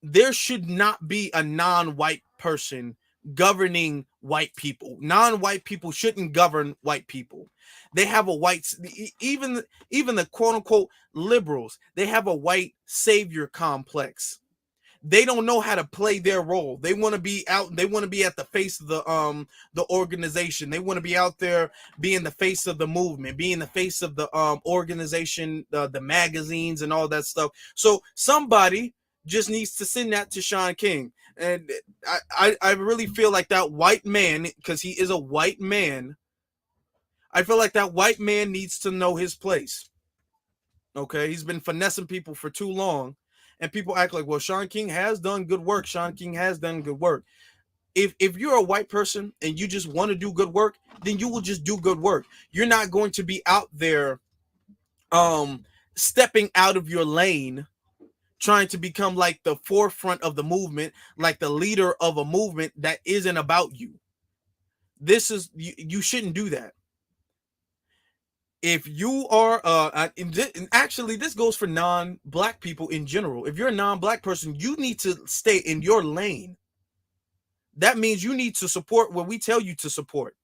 Speaker 1: there should not be a non-white person governing white people. Non-white people shouldn't govern white people. They have a white, even the quote unquote liberals, they have a white savior complex. They don't know how to play their role. They want to be out. They want to be at the face of the organization. They want to be out there being the face of the movement, being the face of the organization, the magazines and all that stuff. So somebody just needs to send that to Sean King. And I really feel like that white man, because he is a white man, I feel like that white man needs to know his place. Okay, he's been finessing people for too long. And people act like, well, Sean King has done good work. Sean King has done good work. If you're a white person and you just want to do good work, then you will just do good work. You're not going to be out there stepping out of your lane, trying to become like the forefront of the movement, like the leader of a movement that isn't about you. You shouldn't do that. If you are and actually this goes for non-black people in general. If you're a non-black person, you need to stay in your lane. That means you need to support what we tell you to support.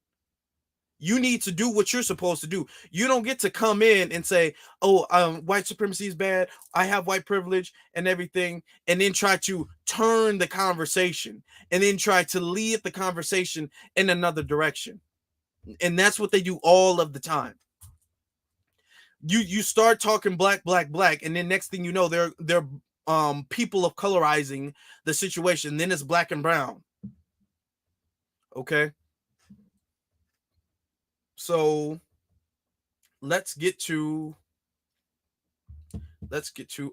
Speaker 1: You need to do what you're supposed to do. You don't get to come in and say, oh, white supremacy is bad, I have white privilege and everything, and then try to turn the conversation and then try to lead the conversation in another direction. And that's what they do all of the time. You start talking black, and then next thing you know, they're people of colorizing the situation. Then it's black and brown. Okay. So let's get to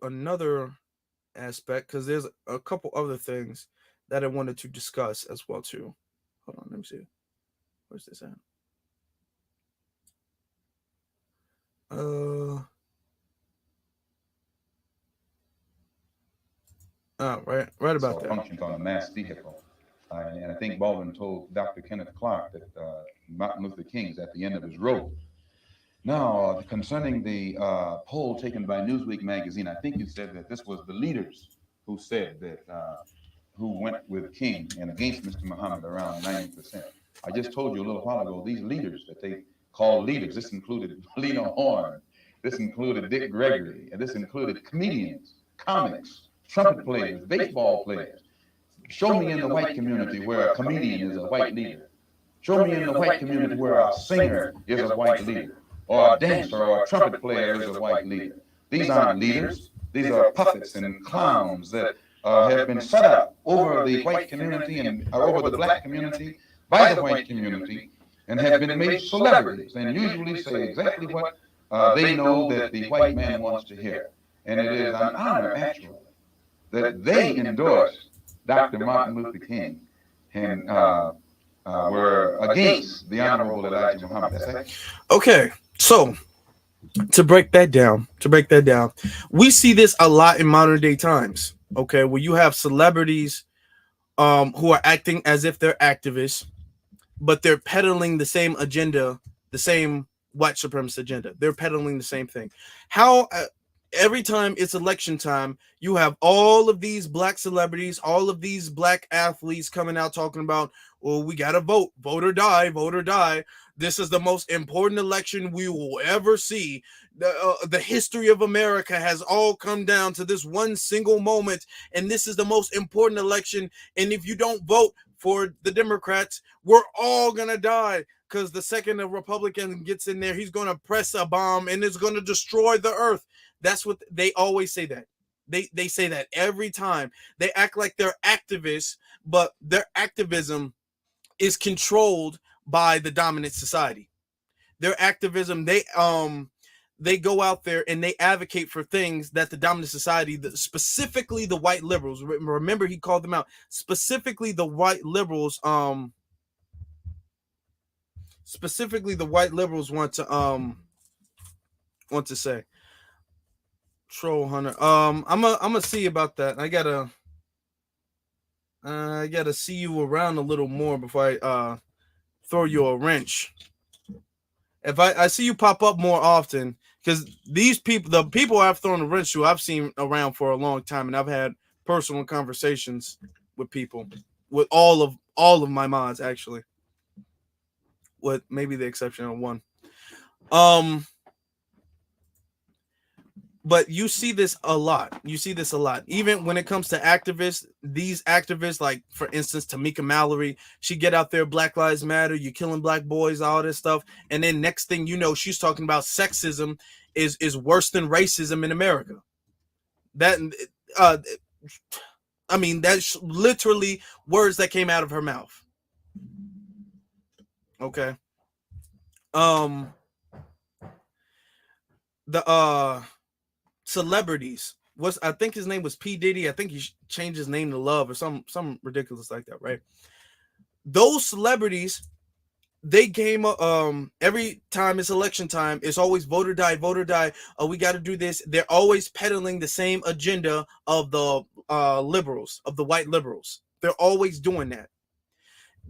Speaker 1: another aspect, because there's a couple other things that I wanted to discuss as well too. Hold on, let me see. Where's this at? Right about that.
Speaker 3: Functions on a mass vehicle. And I think Baldwin told Dr. Kenneth Clark that Martin Luther King's at the end of his rope. Now, concerning the poll taken by Newsweek magazine, I think you said that this was the leaders who said that, who went with King and against Mr. Muhammad, around 90%. I just told you a little while ago, these leaders that they call leaders, this included Lena Horne, this included Dick Gregory, and this included comedians, comics, trumpet players, baseball players. Show me in the white community where a comedian is a white leader. Show me in the white community where a singer is a white leader, or a dancer or a trumpet player is a white leader. These aren't leaders. These are puppets and clowns that have been set up over the white community and over the black community by the white community and have been made celebrities and usually say exactly what they know that the white man wants to hear. And it is an honor, actually, that they endorsed Dr. Martin Luther King and were against the Honorable Elijah Muhammad. That's right.
Speaker 1: Okay, so to break that down, we see this a lot in modern day times. Okay, where you have celebrities who are acting as if they're activists, but they're peddling the same agenda, the same white supremacist agenda. They're peddling the same thing. How every time it's election time, you have all of these black celebrities, all of these black athletes coming out talking about, well, we got to vote or die, vote or die. This is the most important election we will ever see. The history of America has all come down to this one single moment, and this is the most important election. And if you don't vote for the Democrats, we're all going to die, because the second a Republican gets in there, he's going to press a bomb and it's going to destroy the earth. That's what they always say. That they say that every time. They act like they're activists, but their activism is controlled by the dominant society. Their activism, they go out there and they advocate for things that the dominant society, specifically the white liberals, remember he called them out, specifically the white liberals, want to say. Troll hunter. I'm gonna see about that. I gotta see you around a little more before I throw you a wrench. If I see you pop up more often, because these people, the people I've thrown a wrench to, I've seen around for a long time, and I've had personal conversations with people, with all of my mods, actually, with maybe the exception of one. But you see this a lot. Even when it comes to activists, these activists, like, for instance, Tamika Mallory, she get out there, Black Lives Matter, you killing black boys, all this stuff. And then next thing you know, she's talking about sexism is worse than racism in America. That's literally words that came out of her mouth. Okay. Celebrities, I think his name was P. Diddy. I think he changed his name to Love or some ridiculous like that, right? Those celebrities, they came every time it's election time, it's always vote or die, vote or die. We got to do this. They're always peddling the same agenda of the liberals, of the white liberals. They're always doing that.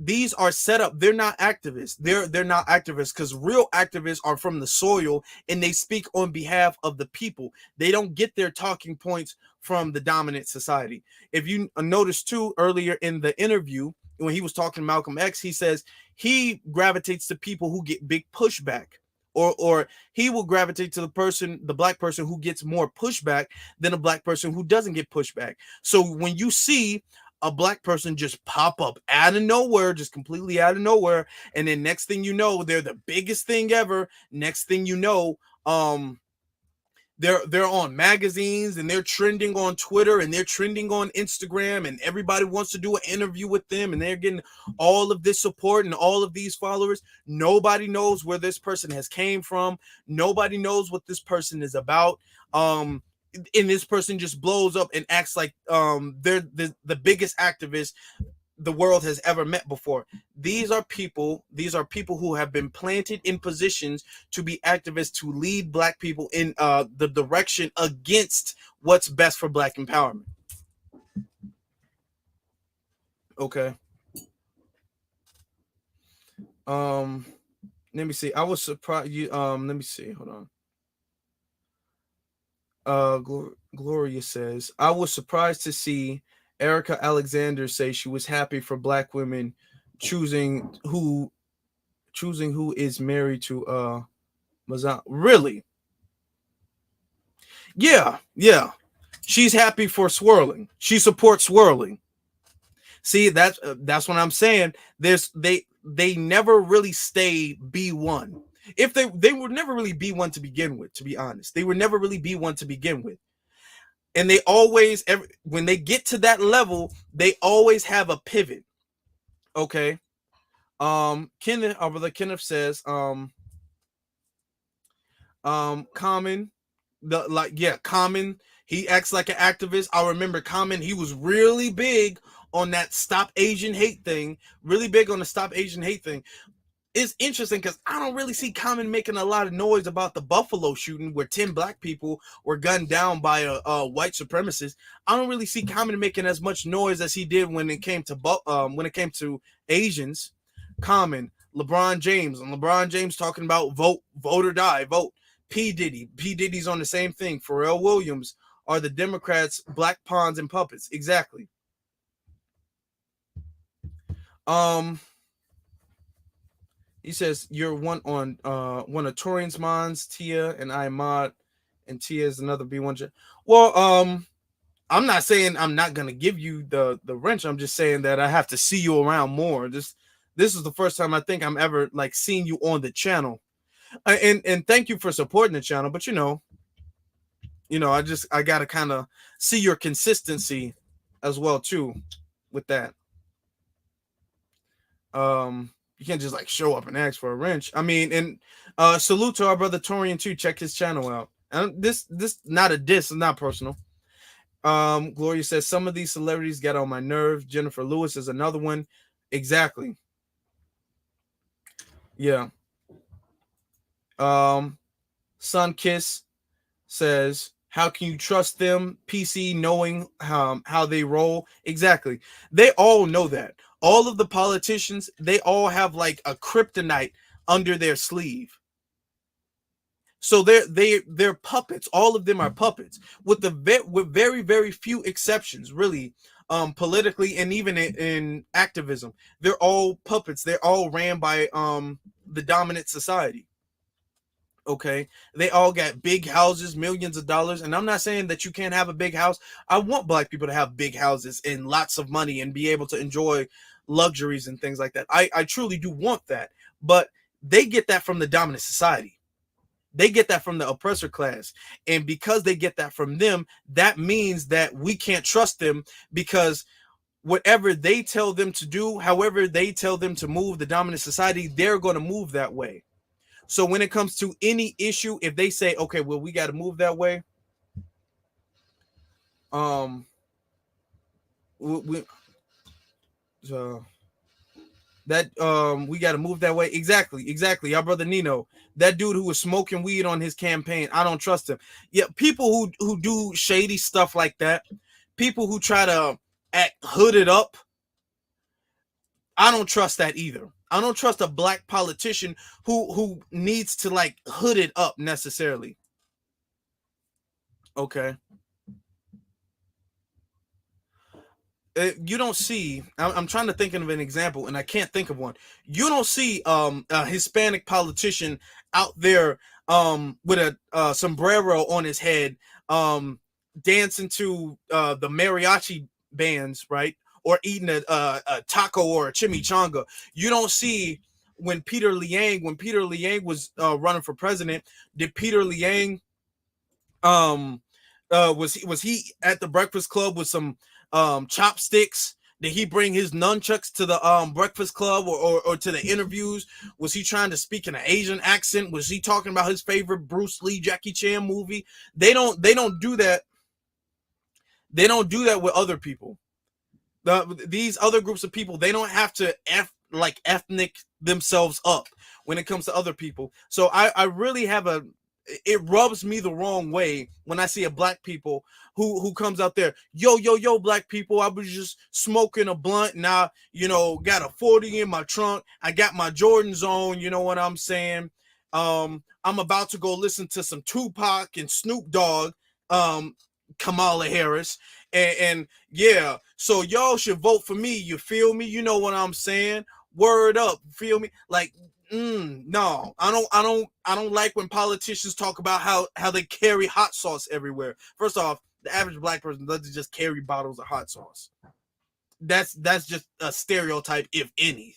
Speaker 1: These are set up. They're not activists. They're not activists, because real activists are from the soil and they speak on behalf of the people. They don't get their talking points from the dominant society. If you notice too, earlier in the interview, when he was talking to Malcolm X, he says he gravitates to people who get big pushback, or he will gravitate to the black person who gets more pushback than a black person who doesn't get pushback. So when you see a black person just pop up out of nowhere, just completely out of nowhere, and then next thing you know, they're the biggest thing ever. Next thing you know, they're on magazines and they're trending on Twitter and they're trending on Instagram, and everybody wants to do an interview with them, and they're getting all of this support and all of these followers. Nobody knows where this person has came from. Nobody knows what this person is about. and this person just blows up and acts like they're the biggest activist the world has ever met before. These are people who have been planted in positions to be activists, to lead black people in the direction against what's best for black empowerment. Okay. Let me see. I was surprised you let me see. Hold on. Gloria says, I was surprised to see Erica Alexander say she was happy for black women choosing who is married to Mazan. Really? Yeah. She's happy for swirling. She supports swirling. See, that's what I'm saying. They never really stay B1. If they were never really B1 to begin with, to be honest. They were never really B1 to begin with. And they always, when they get to that level, they always have a pivot. Okay. Kenneth, our brother Kenneth says, Common, Common, he acts like an activist. I remember Common, he was really big on that Stop Asian Hate thing, really big on the Stop Asian Hate thing. It's interesting because I don't really see Common making a lot of noise about the Buffalo shooting where 10 black people were gunned down by a white supremacist. I don't really see Common making as much noise as he did when it came to Asians. Common, LeBron James talking about vote or die, vote. P. Diddy's on the same thing. Pharrell Williams are the Democrats' black pawns and puppets. Exactly. He says you're one of Torian's Mons, Tia, and I mod, and Tia is another B1. Well, I'm not saying I'm not gonna give you the wrench. I'm just saying that I have to see you around more. This is the first time I think I'm ever like seeing you on the channel. And thank you for supporting the channel, but I gotta kind of see your consistency as well too with that. You can't just like show up and ask for a wrench. I mean, and salute to our brother Torian too. Check his channel out. And this not a diss, it's not personal. Gloria says some of these celebrities get on my nerves. Jennifer Lewis is another one. Exactly. Yeah. Sun Kiss says, how can you trust them? PC knowing how they roll. Exactly. They all know that. All of the politicians, they all have like a kryptonite under their sleeve. So they're puppets. All of them are puppets, with very, very few exceptions, really. Politically and even in activism, they're all puppets. They're all ran by the dominant society. Okay, they all got big houses, millions of dollars, and I'm not saying that you can't have a big house. I want black people to have big houses and lots of money and be able to enjoy luxuries and things like that. I truly do want that, but they get that from the dominant society. They get that from the oppressor class, and because they get that from them, that means that we can't trust them, because whatever they tell them to do, however they tell them to move, the dominant society, they're going to move that way. So when it comes to any issue, if they say, okay, well, we got to move that way, we got to move that way. Exactly. Our brother Nino, that dude who was smoking weed on his campaign, I don't trust him. Yeah, people who do shady stuff like that, people who try to act hooded up, I don't trust that either. I don't trust a black politician who needs to like hood it up necessarily. Okay. You don't see, I'm trying to think of an example and I can't think of one. You don't see a Hispanic politician out there with a sombrero on his head dancing to the mariachi bands, right? Or eating a taco or a chimichanga. You don't see when Peter Liang was running for president, did Peter Liang was he at the Breakfast Club with some chopsticks Did he bring his nunchucks to the Breakfast Club or to the interviews? Was he trying to speak in an Asian accent? Was he talking about his favorite Bruce Lee, Jackie Chan movie? They don't do that. They don't do that with other people. These other groups of people, they don't have to ethnic themselves up when it comes to other people. So I really have it rubs me the wrong way when I see a black people who comes out there, yo, black people, I was just smoking a blunt, now, got a 40 in my trunk, I got my Jordans on, you know what I'm saying? I'm about to go listen to some Tupac and Snoop Dogg, Kamala Harris, and yeah, so y'all should vote for me, you feel me? You know what I'm saying? Word up, feel me? Like, no, I don't like when politicians talk about how they carry hot sauce everywhere. First off, the average black person doesn't just carry bottles of hot sauce. That's just a stereotype, if any.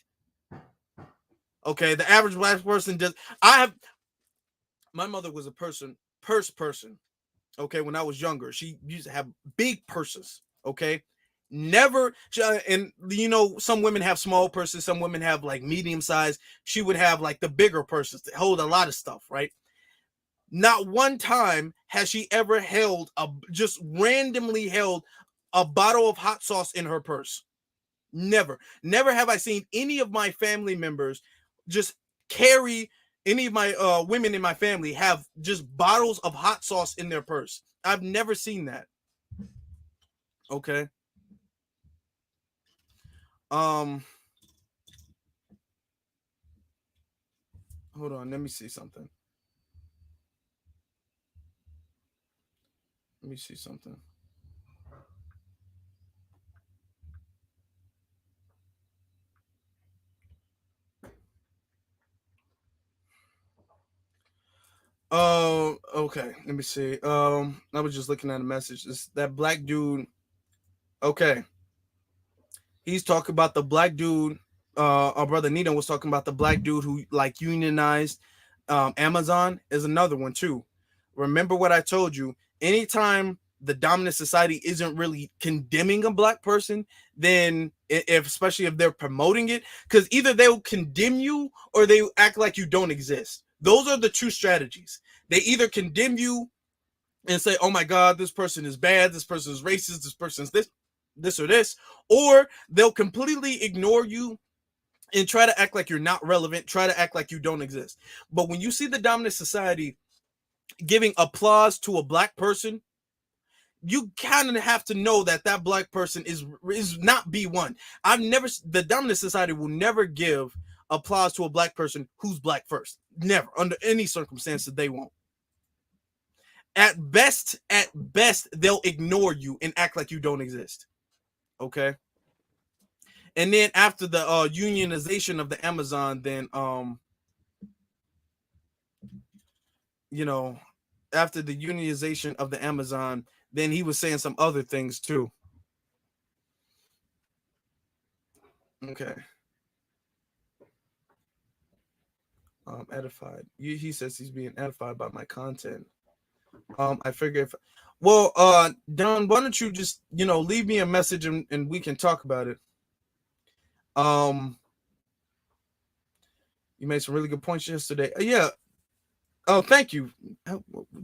Speaker 1: Okay, the average black person does. My mother was a purse person. Okay, when I was younger, she used to have big purses. Okay. Never, and some women have small purses, some women have like medium size. She would have like the bigger purses that hold a lot of stuff, right? Not one time has she ever just randomly held a bottle of hot sauce in her purse. Never have I seen any of my family members just carry, any of my women in my family have just bottles of hot sauce in their purse. I've never seen that. Okay. Hold on, let me see something. Okay, let me see. I was just looking at a message. That black dude. Okay. He's talking about the black dude. Our brother Nito was talking about the black dude who like unionized Amazon is another one too. Remember what I told you. Anytime the dominant society isn't really condemning a black person, then especially if they're promoting it, because either they'll condemn you or they act like you don't exist. Those are the two strategies. They either condemn you and say, oh my God, this person is bad, this person is racist, this person's this or this, or they'll completely ignore you and try to act like you're not relevant, try to act like you don't exist. But when you see the dominant society giving applause to a black person, you kind of have to know that black person is not B1. The dominant society will never give applause to a black person who's black first. Never, under any circumstances, they won't. At best, they'll ignore you and act like you don't exist. Okay. And then after the unionization of the Amazon, then after the unionization of the Amazon, then he was saying some other things too. Okay. Edified. He says he's being edified by my content. I figure Don, why don't you just leave me a message and we can talk about it. You made some really good points yesterday. Yeah. Oh, thank you.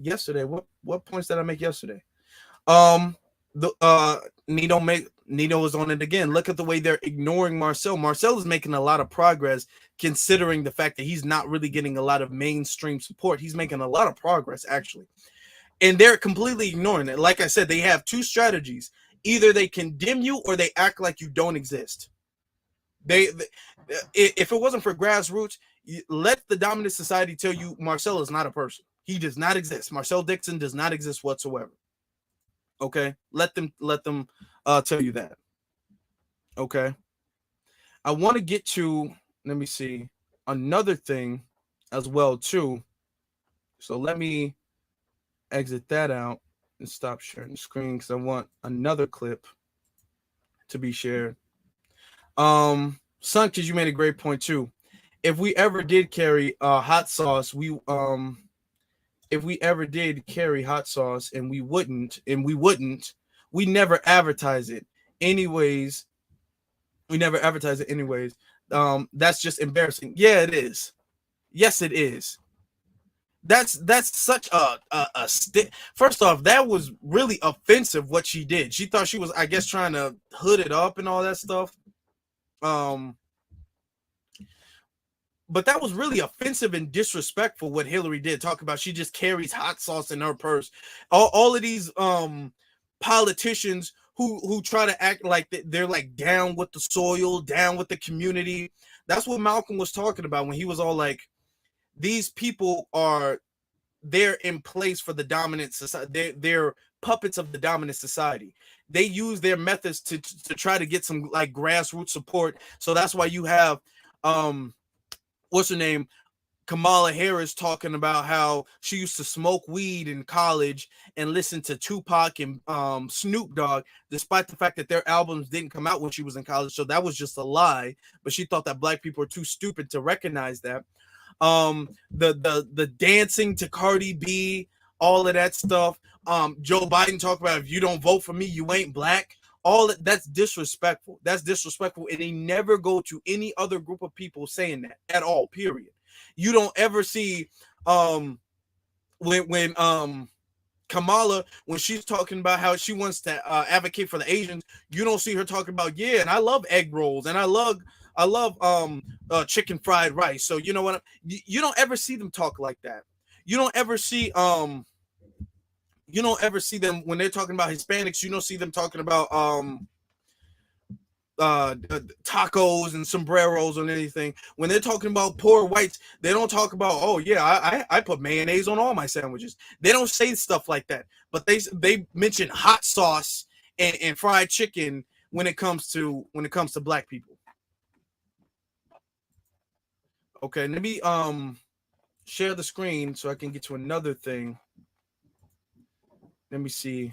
Speaker 1: Yesterday, what points did I make yesterday? Nito is on it again. Look at the way they're ignoring Marcel. Marcel is making a lot of progress considering the fact that he's not really getting a lot of mainstream support. He's making a lot of progress, actually. And they're completely ignoring it. Like I said, they have two strategies. Either they condemn you or they act like you don't exist. If it wasn't for grassroots, let the dominant society tell you Marcel is not a person. He does not exist. Marcel Dixon does not exist whatsoever. Okay, let them tell you that. Okay, I want to get to, let me see, another thing as well too. So let me exit that out and stop sharing the screen because I want another clip to be shared. Son, because you made a great point too. If we ever did carry hot sauce, we never advertise it. Anyways, We never advertise it anyways. That's just embarrassing. Yeah, it is. Yes, it is. That's such a stick. First off, that was really offensive what she did. She thought she was, I guess, trying to hood it up and all that stuff. Um, but that was really offensive and disrespectful what Hillary did. Talk about she just carries hot sauce in her purse. All of these politicians who try to act like they're like down with the soil, down with the community. That's what Malcolm was talking about when he was all like, these people are, they're in place for the dominant society. They're puppets of the dominant society. They use their methods to try to get some like grassroots support. So that's why you have what's her name, Kamala Harris, talking about how she used to smoke weed in college and listen to Tupac and Snoop Dogg, despite the fact that their albums didn't come out when she was in college. So that was just a lie. But she thought that black people were too stupid to recognize that. The dancing to Cardi B, all of that stuff. Joe Biden talked about, if you don't vote for me, you ain't black. All that's disrespectful. That's disrespectful. And they never go to any other group of people saying that at all, period. You don't ever see when Kamala, when she's talking about how she wants to advocate for the Asians, you don't see her talking about, yeah, and I love egg rolls and I love chicken fried rice. So you know what, you don't ever see them talk like that. You don't ever see them when they're talking about Hispanics. You don't see them talking about tacos and sombreros or anything. When they're talking about poor whites, they don't talk about, oh yeah, I put mayonnaise on all my sandwiches. They don't say stuff like that, but they mention hot sauce and fried chicken when it comes to black people. Okay, let me share the screen so I can get to another thing. Let me see.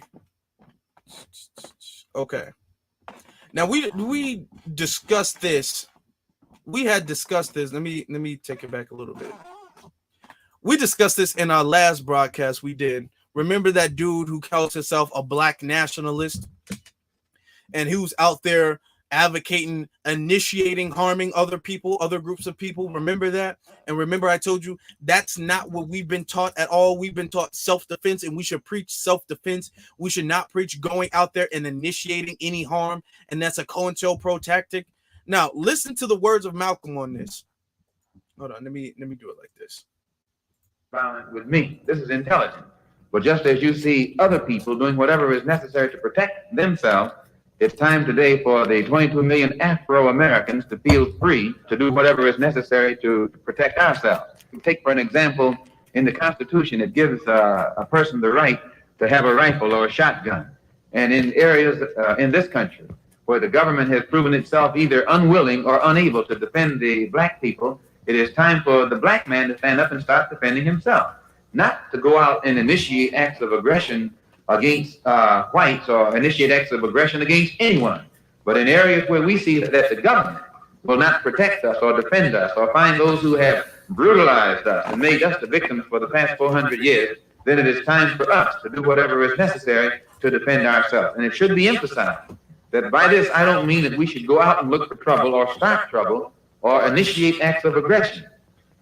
Speaker 1: Okay. Now we discussed this. We had discussed this. Let me take it back a little bit. We discussed this in our last broadcast we did. Remember that dude who calls himself a black nationalist and who's out there advocating, initiating, harming other people, other groups of people? Remember that? And remember I told you that's not what we've been taught at all. We've been taught self-defense, and we should preach self-defense. We should not preach going out there and initiating any harm, and that's a COINTELPRO tactic. Now listen to the words of Malcolm on this. Hold on, let me do it like this.
Speaker 2: Violent with me. This is intelligent. But just as you see other people doing whatever is necessary to protect themselves, it's time today for the 22 million Afro-Americans to feel free to do whatever is necessary to protect ourselves. Take, for an example, in the Constitution, it gives a person the right to have a rifle or a shotgun. And in areas in this country where the government has proven itself either unwilling or unable to defend the black people, it is time for the black man to stand up and start defending himself, not to go out and initiate acts of aggression against whites or initiate acts of aggression against anyone. But in areas where we see that the government will not protect us or defend us or find those who have brutalized us and made us the victims for the past 400 years, then it is time for us to do whatever is necessary to defend ourselves. And it should be emphasized that by this, I don't mean that we should go out and look for trouble or start trouble or initiate acts of aggression.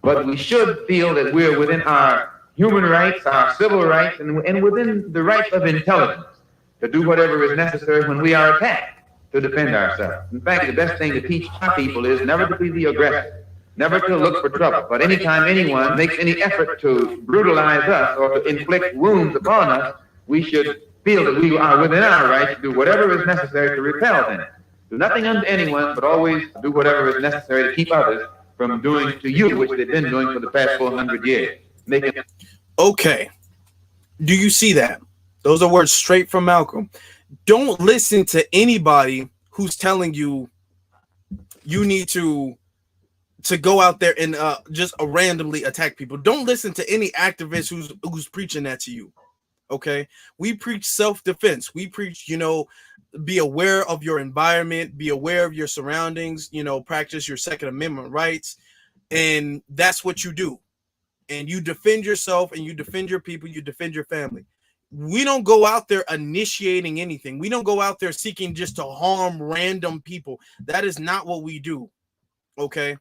Speaker 2: But we should feel that we're within our human rights, our civil rights, and within the rights of intelligence to do whatever is necessary when we are attacked to defend ourselves. In fact, the best thing to teach our people is never to be the aggressor, never to look for trouble. But anytime anyone makes any effort to brutalize us or to inflict wounds upon us, we should feel that we are within our rights to do whatever is necessary to repel them. Do nothing unto anyone, but always do whatever is necessary to keep others from doing to you, which they've been doing for the past 400 years.
Speaker 1: Okay. Do you see that? Those are words straight from Malcolm. Don't listen to anybody who's telling you you need to go out there and just randomly attack people. Don't listen to any activist who's preaching that to you. Okay? We preach self-defense. We preach, be aware of your environment, be aware of your surroundings, practice your Second Amendment rights, and that's what you do. And you defend yourself, and you defend your people, you defend your family. We don't go out there initiating anything. We don't go out there seeking just to harm random people. That is not what we do. Okay.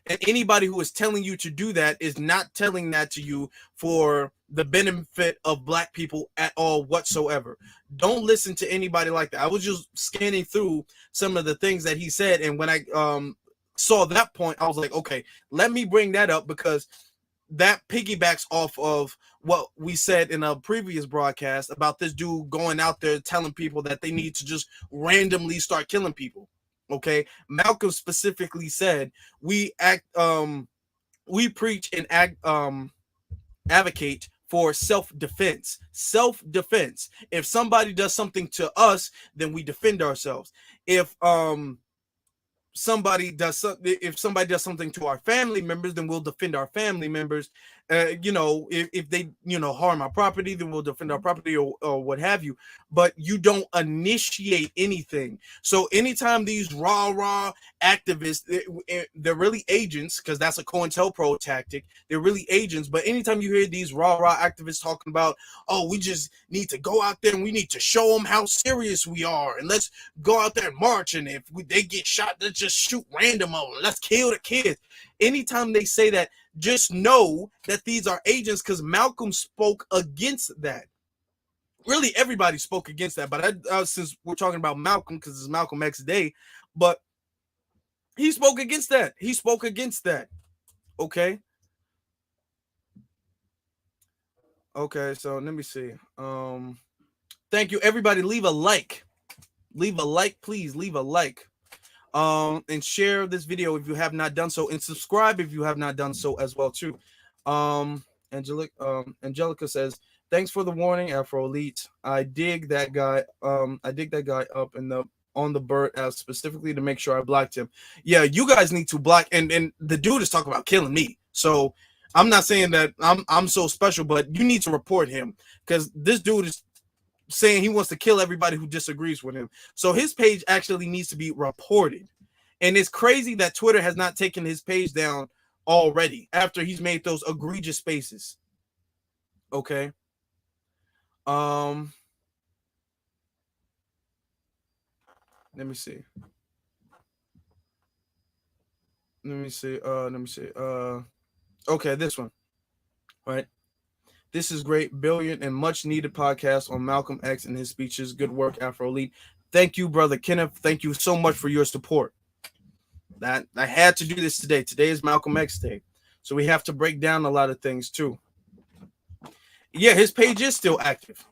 Speaker 1: And anybody who is telling you to do that is not telling that to you for the benefit of black people at all whatsoever. Don't listen to anybody like that. I was just scanning through some of the things that he said, and when I saw that point, I was like, okay, let me bring that up, because that piggybacks off of what we said in a previous broadcast about this dude going out there telling people that they need to just randomly start killing people. Okay, Malcolm specifically said we preach and advocate for self-defense. Self-defense. If somebody does something to us, then we defend ourselves. If somebody does something to our family members, then we'll defend our family members. If they harm our property, then we'll defend our property, or what have you. But you don't initiate anything. So anytime these rah activists, they're really agents, because that's a COINTELPRO tactic. They're really agents. But anytime you hear these rah activists talking about, oh, we just need to go out there and we need to show them how serious we are, and let's go out there and march, and if they get shot, let's just shoot random of them, let's kill the kids. Anytime they say that, just know that these are agents, because Malcolm spoke against that. Really, everybody spoke against that, but since we're talking about Malcolm, because it's Malcolm X Day, but he spoke against that. He spoke against that. Okay. Okay, so let me see. Thank you, everybody. Leave a like. Leave a like, please. Leave a like. And share this video if you have not done so, and subscribe if you have not done so as well too. Angelica says, thanks for the warning, Afro Elite. I dig that guy. I dig that guy up in the on the bird specifically to make sure I blocked him. Yeah, you guys need to block, and the dude is talking about killing me. So I'm not saying that I'm so special, but you need to report him, because this dude is saying he wants to kill everybody who disagrees with him. So his page actually needs to be reported. And it's crazy that Twitter has not taken his page down already after he's made those egregious spaces. Okay. Let me see. Okay, this one. All right. This is great, brilliant, and much needed podcast on Malcolm X and his speeches. Good work, Afro Elite. Thank you, brother Kenneth. Thank you so much for your support. That I had to do this today. Today is Malcolm X Day, so we have to break down a lot of things too. Yeah, his page is still active.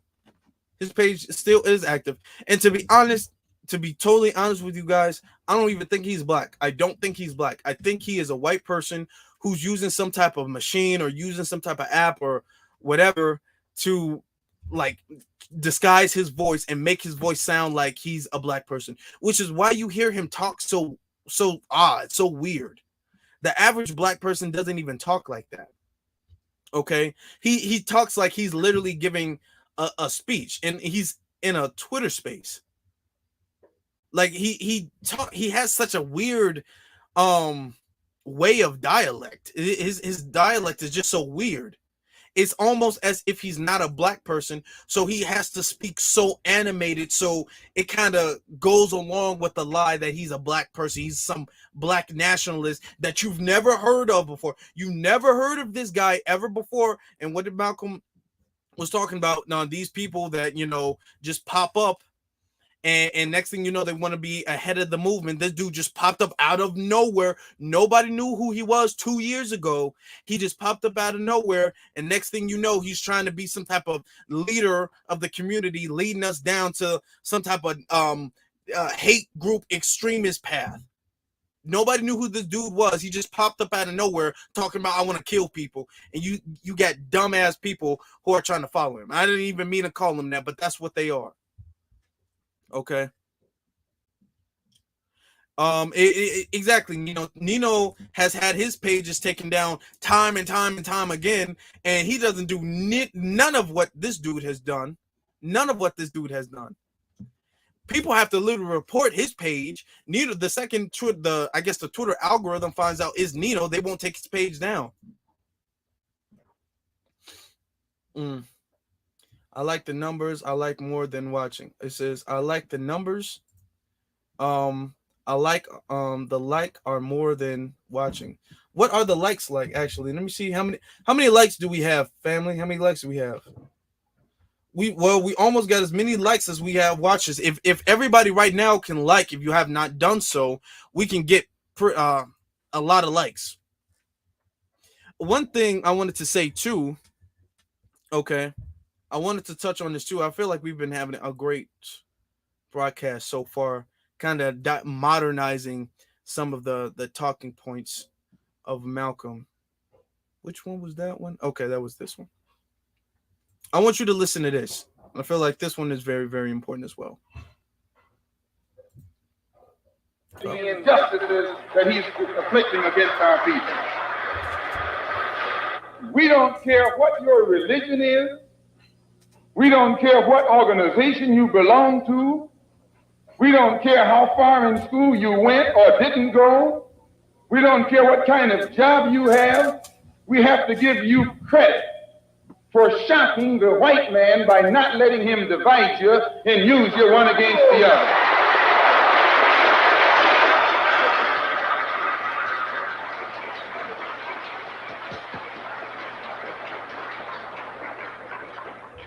Speaker 1: His page still is active. And to be honest, to be totally honest with you guys, I don't even think he's black. I don't think he's black. I think he is a white person who's using some type of machine or using some type of app or whatever to like disguise his voice and make his voice sound like he's a black person, which is why you hear him talk so odd, so weird. The average black person doesn't even talk like that. Okay, he talks like he's literally giving a speech, and he's in a Twitter space. Like he has such a weird way of dialect. His dialect is just so weird. It's almost as if he's not a black person, so he has to speak so animated, so it kind of goes along with the lie that he's a black person. He's some black nationalist that you've never heard of before. You never heard of this guy ever before. And what did Malcolm was talking about? Now, these people that, just pop up, and next thing you know, they want to be ahead of the movement. This dude just popped up out of nowhere. Nobody knew who he was 2 years ago. He just popped up out of nowhere. And next thing you know, he's trying to be some type of leader of the community, leading us down to some type of hate group extremist path. Nobody knew who this dude was. He just popped up out of nowhere talking about, I want to kill people. And you got dumbass people who are trying to follow him. I didn't even mean to call them that, but that's what they are. Okay. Exactly. Nino has had his pages taken down time and time again, and he doesn't do none of what this dude has done. None of what this dude has done. People have to literally report his page. Nino, the second the Twitter algorithm finds out is Nino, they won't take his page down. I like the numbers. I like more than watching. It says I like the numbers. Um, I like the like are more than watching. What are the likes like actually? Let me see how many likes do we have, family? How many likes do we have? We almost got as many likes as we have watches. If everybody right now can like, if you have not done so, we can get a lot of likes. One thing I wanted to say too, okay, I wanted to touch on this too. I feel like we've been having a great broadcast so far, kind of modernizing some of the talking points of Malcolm. Which one was that one? Okay, that was this one. I want you to listen to this. I feel like this one is very, very important as well.
Speaker 2: The injustices that he's afflicting against our people. We don't care what your religion is. We don't care what organization you belong to. We don't care how far in school you went or didn't go. We don't care what kind of job you have. We have to give you credit for shocking the white man by not letting him divide you and use you one against the other.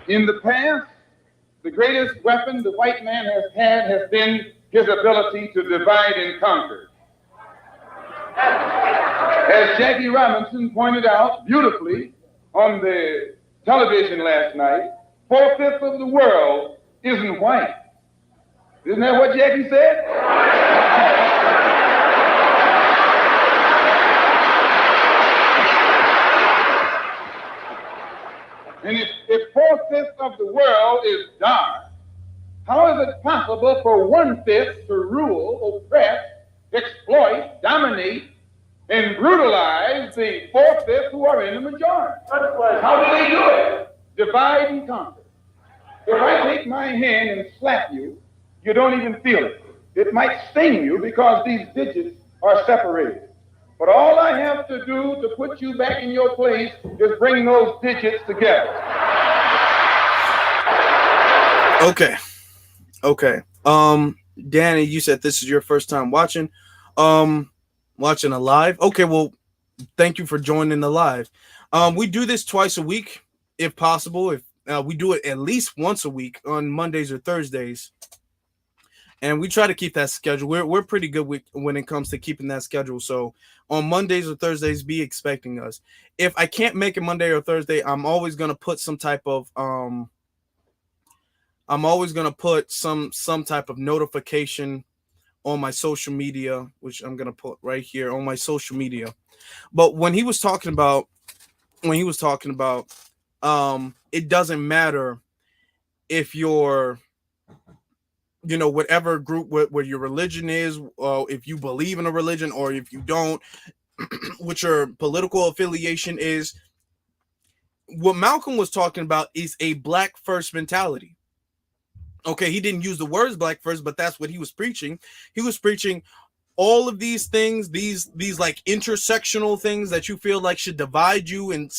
Speaker 2: In the past, the greatest weapon the white man has had has been his ability to divide and conquer. As Jackie Robinson pointed out beautifully on the television last night, 4/5 of the world isn't white. Isn't that what Jackie said? And if 4/5 of the world is dark, how is it possible for 1/5 to rule, oppress, exploit, dominate, and brutalize the 4/5 who are in the majority? How do they do it? Divide and conquer. If I take my hand and slap you, you don't even feel it. It might sting you because these digits are separated. But all I have to do to put you back in your place is bring those digits together.
Speaker 1: Okay. Danny, you said this is your first time watching a live. Okay, well, thank you for joining the live. We do this twice a week if possible. If we do it at least once a week on Mondays or Thursdays. And we try to keep that schedule. We're pretty good when it comes to keeping that schedule. So on Mondays or Thursdays, be expecting us. If I can't make it Monday or Thursday, I'm always gonna put some type of notification on my social media, which I'm gonna put right here on my social media. But when he was talking about, it doesn't matter if you're, whatever group where your religion is, if you believe in a religion or if you don't, what your political affiliation is. What Malcolm was talking about is a black first mentality. Okay, he didn't use the words black first, but that's what he was preaching. He was preaching all of these things, these like intersectional things that you feel like should divide you and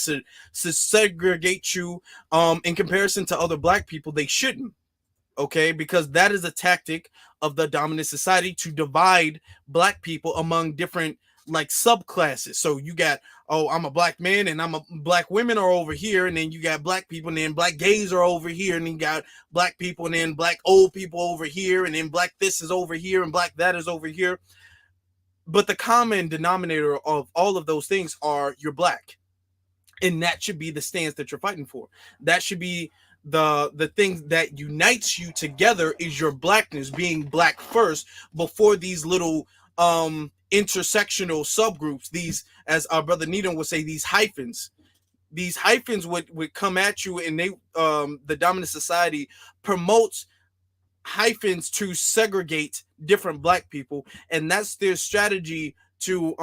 Speaker 1: segregate you in comparison to other black people. They shouldn't. Okay, because that is a tactic of the dominant society to divide black people among different like subclasses. So you got, I'm a black man and black women are over here, and then you got black people, and then black gays are over here, and then you got black people, and then black old people over here, and then black this is over here, and black that is over here. But the common denominator of all of those things are you're black, and that should be the stance that you're fighting for. That should be the thing that unites you together, is your blackness, being black first before these little intersectional subgroups, these, as our brother Needham would say, these hyphens would come at you, and they the dominant society promotes hyphens to segregate different black people, and that's their strategy to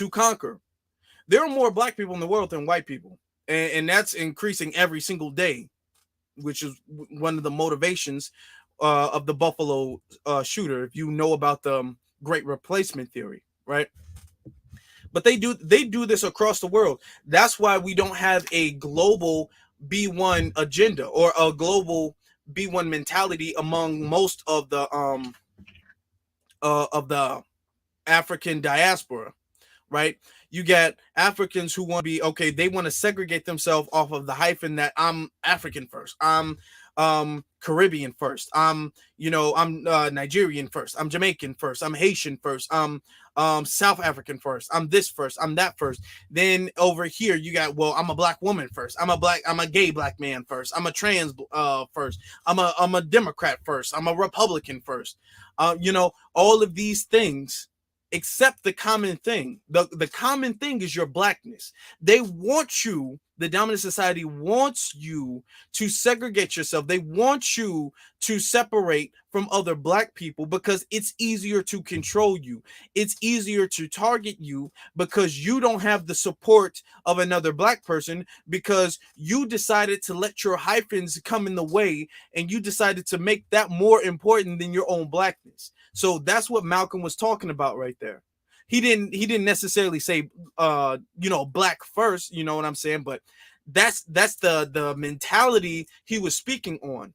Speaker 1: conquer. There are more black people in the world than white people. And that's increasing every single day, which is one of the motivations of the Buffalo shooter. If you know about the Great Replacement theory, right? But they do this across the world. That's why we don't have a global B1 agenda or a global B1 mentality among most of the African diaspora, right? You get Africans who want to be okay, they want to segregate themselves off of the hyphen that I'm African first, I'm Caribbean first, I'm Nigerian first, I'm Jamaican first, I'm Haitian first, I'm South African first, I'm this first, I'm that first. Then over here you got, well, I'm a black woman first, I'm a gay black man first, I'm a trans first, I'm a Democrat first, I'm a Republican first. All of these things, except the common thing. The common thing is your blackness. They want you, the dominant society wants you to segregate yourself. They want you to separate from other black people because it's easier to control you. It's easier to target you because you don't have the support of another black person, because you decided to let your hyphens come in the way and you decided to make that more important than your own blackness. So that's what Malcolm was talking about right there. He didn't necessarily say black first, you know what I'm saying? But that's the mentality he was speaking on.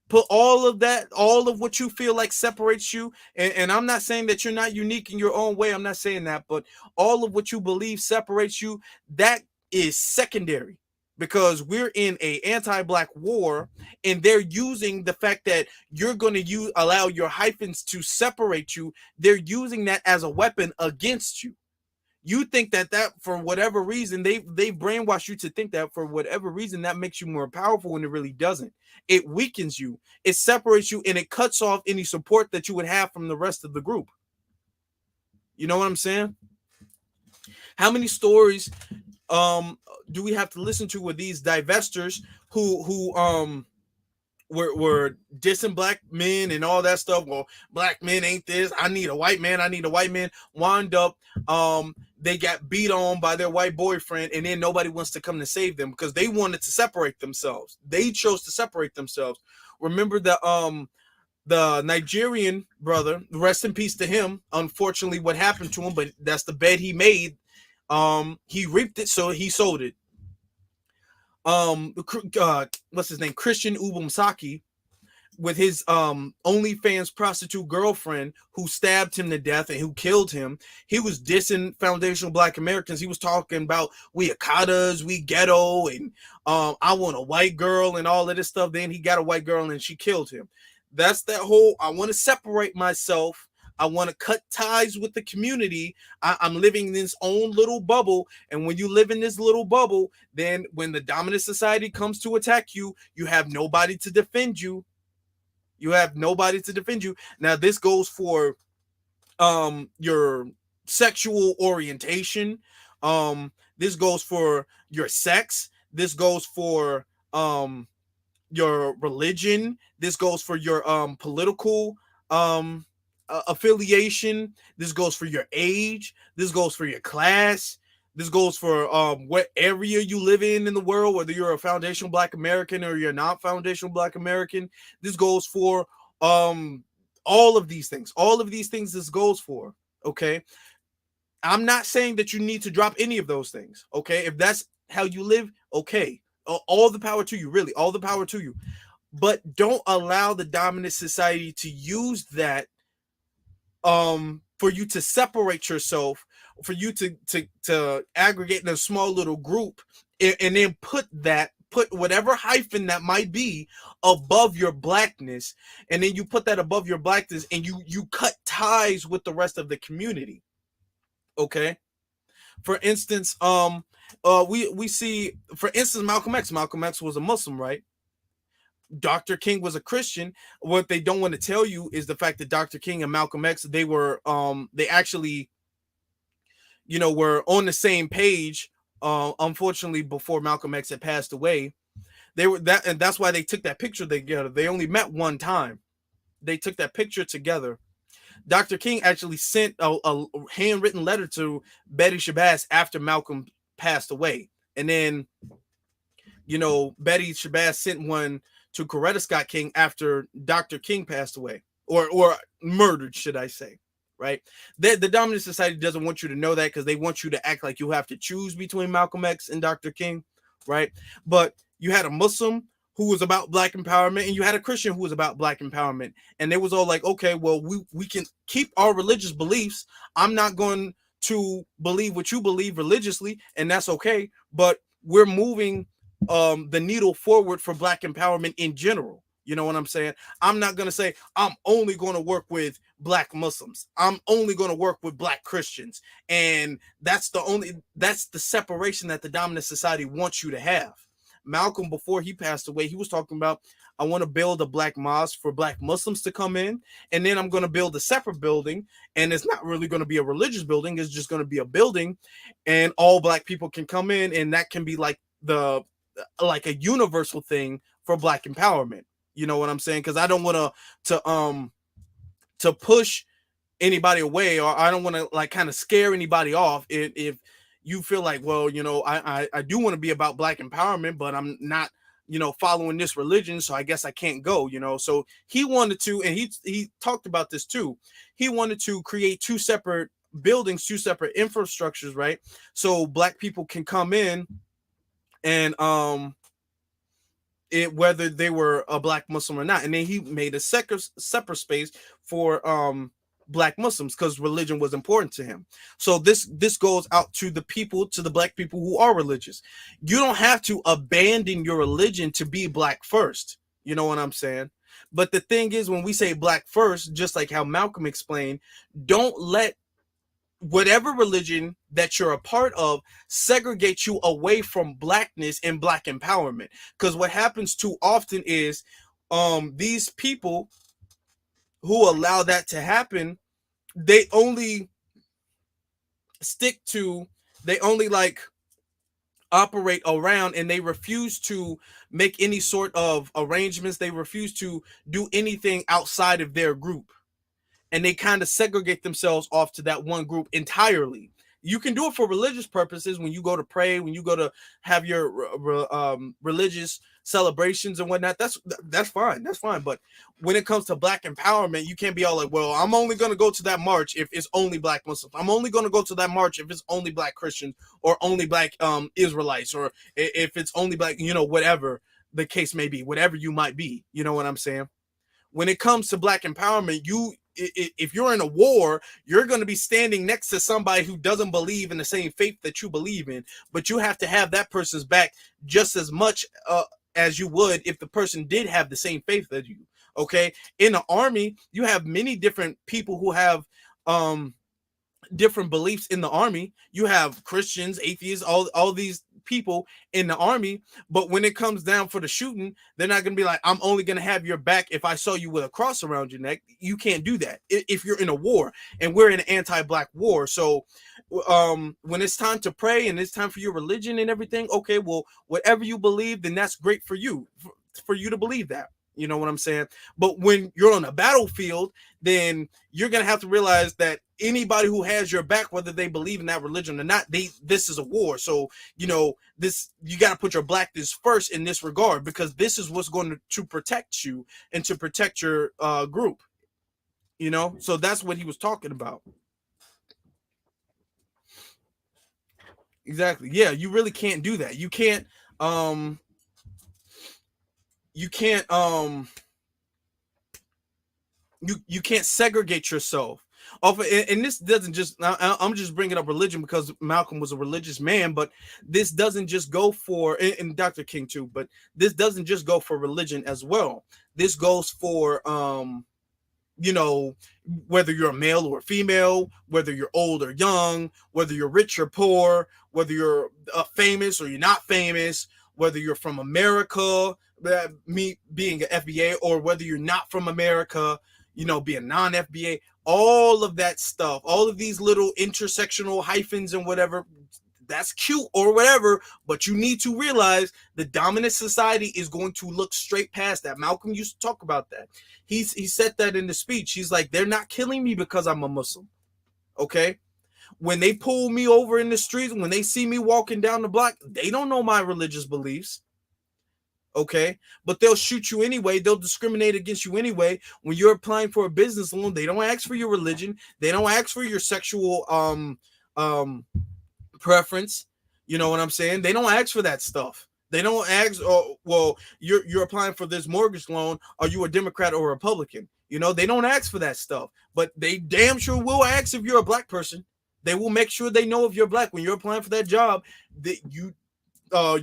Speaker 1: Put all of what you feel like separates you, and I'm not saying that you're not unique in your own way. I'm not saying that, but all of what you believe separates you, that is secondary. Because we're in a anti-black war, and they're using the fact that you're going to allow your hyphens to separate you. They're using that as a weapon against you. You think that for whatever reason, they brainwash you to think that for whatever reason that makes you more powerful, when it really doesn't. It weakens you, it separates you, and it cuts off any support that you would have from the rest of the group. You know what I'm saying? How many stories do we have to listen to with these divestors who were dissing black men and all that stuff? Well, black men ain't this, I need a white man, wound up they got beat on by their white boyfriend, and then nobody wants to come to save them because they wanted to separate themselves. They chose to separate themselves. Remember the Nigerian brother, rest in peace to him. Unfortunately, what happened to him, but that's the bed he made. He reaped it, so he sold it. What's his name? Christian Ubumsaki, with his OnlyFans prostitute girlfriend who stabbed him to death and who killed him. He was dissing foundational black Americans. He was talking about we Akadas, we ghetto, and I want a white girl and all of this stuff. Then he got a white girl and she killed him. That's that whole, I want to separate myself. I want to cut ties with the community. I'm living in this own little bubble. And when you live in this little bubble, then when the dominant society comes to attack you, you have nobody to defend you. You have nobody to defend you. Now, this goes for your sexual orientation. This goes for your sex. This goes for your religion. This goes for your political affiliation. This goes for your age. This goes for your class. This goes for what area you live in the world, whether you're a foundational black American or you're not foundational black American. This goes for all of these things. All of these things this goes for, okay? I'm not saying that you need to drop any of those things, okay? If that's how you live, okay. All the power to you, really, all the power to you. But don't allow the dominant society to use that for you to separate yourself, for you to aggregate in a small little group, and then put whatever hyphen that might be above your blackness, and then you put that above your blackness, and you cut ties with the rest of the community. Okay. For instance, we see, for instance, Malcolm X was a Muslim, right? Dr. King was a Christian. What they don't want to tell you is the fact that Dr. King and Malcolm X, they were they actually, were on the same page. Unfortunately, before Malcolm X had passed away, they were that, and that's why they took that picture together. They only met one time. They took that picture together. Dr. King actually sent a handwritten letter to Betty Shabazz after Malcolm passed away, and then, Betty Shabazz sent one to Coretta Scott King after Dr. King passed away, or murdered, should I say, right? The dominant society doesn't want you to know that, because they want you to act like you have to choose between Malcolm X and Dr. King, right? But you had a Muslim who was about black empowerment, and you had a Christian who was about black empowerment. And they was all like, okay, well, we can keep our religious beliefs. I'm not going to believe what you believe religiously, and that's okay. But we're moving the needle forward for black empowerment in general. You know what I'm saying? I'm not going to say I'm only going to work with black Muslims. I'm only going to work with black Christians. And that's the separation that the dominant society wants you to have. Malcolm, before he passed away, he was talking about, I want to build a black mosque for black Muslims to come in, and then I'm going to build a separate building, and it's not really going to be a religious building, it's just going to be a building, and all black people can come in, and that can be like a universal thing for black empowerment. You know what I'm saying? Because I don't want to push anybody away, or I don't want to like kind of scare anybody off if you feel like, well, you know, I do want to be about black empowerment, but I'm not, you know, following this religion, so I guess I can't go, you know. So he wanted to, and he talked about this too. He wanted to create two separate buildings, two separate infrastructures, right? So black people can come in and whether they were a black Muslim or not. And then he made a separate space for black Muslims because religion was important to him. So this goes out to the people, to the black people who are religious. You don't have to abandon your religion to be black first. You know what I'm saying? But the thing is, when we say black first, just like how Malcolm explained, don't let whatever religion that you're a part of segregate you away from blackness and black empowerment. Because what happens too often is these people who allow that to happen, they only like operate around, and they refuse to make any sort of arrangements. They refuse to do anything outside of their group. And they kind of segregate themselves off to that one group entirely. You can do it for religious purposes when you go to pray, when you go to have your religious celebrations and whatnot. That's fine. That's fine. But when it comes to black empowerment, you can't be all like, well, I'm only going to go to that march if it's only black Muslims. I'm only going to go to that march if it's only black Christians or only black Israelites, or if it's only black, you know, whatever the case may be, whatever you might be. You know what I'm saying? When it comes to black empowerment, if you're in a war, you're going to be standing next to somebody who doesn't believe in the same faith that you believe in, but you have to have that person's back just as much as you would if the person did have the same faith as you. Okay. In the army, you have many different people who have different beliefs in the army. You have Christians, atheists, all these people in the army, but when it comes down for the shooting, they're not going to be like, I'm only going to have your back if I saw you with a cross around your neck. You can't do that if you're in a war, and we're in an anti-black war. So when it's time to pray and it's time for your religion and everything, okay, well, whatever you believe, then that's great for you to believe that. You know what I'm saying? But when you're on a battlefield, then you're going to have to realize that anybody who has your back, whether they believe in that religion or not, this is a war. So, you know, you got to put your blackness first in this regard, because this is what's going to protect you and to protect your group. You know, so that's what he was talking about. Exactly. Yeah, you really can't do that. You can't you can't segregate yourself off of, and this doesn't just, I'm just bringing up religion because Malcolm was a religious man, but this doesn't just go for, and Dr. King too, but this doesn't just go for religion as well. This goes for you know, whether you're a male or a female, whether you're old or young, whether you're rich or poor, whether you're famous or you're not famous, whether you're from America, me being an FBA, or whether you're not from America, you know, being non-FBA, all of that stuff, all of these little intersectional hyphens and whatever, that's cute or whatever, but you need to realize the dominant society is going to look straight past that. Malcolm used to talk about that. He said that in the speech. He's like, they're not killing me because I'm a Muslim. Okay? When they pull me over in the streets, when they see me walking down the block, they don't know my religious beliefs. Okay, but they'll shoot you anyway. They'll discriminate against you anyway. When you're applying for a business loan, they don't ask for your religion. They don't ask for your sexual preference. You know what I'm saying? They don't ask for that stuff. They don't ask, oh, well, you're applying for this mortgage loan. Are you a Democrat or a Republican? You know, they don't ask for that stuff, but they damn sure will ask if you're a black person. They will make sure they know if you're black when you're applying for that job. That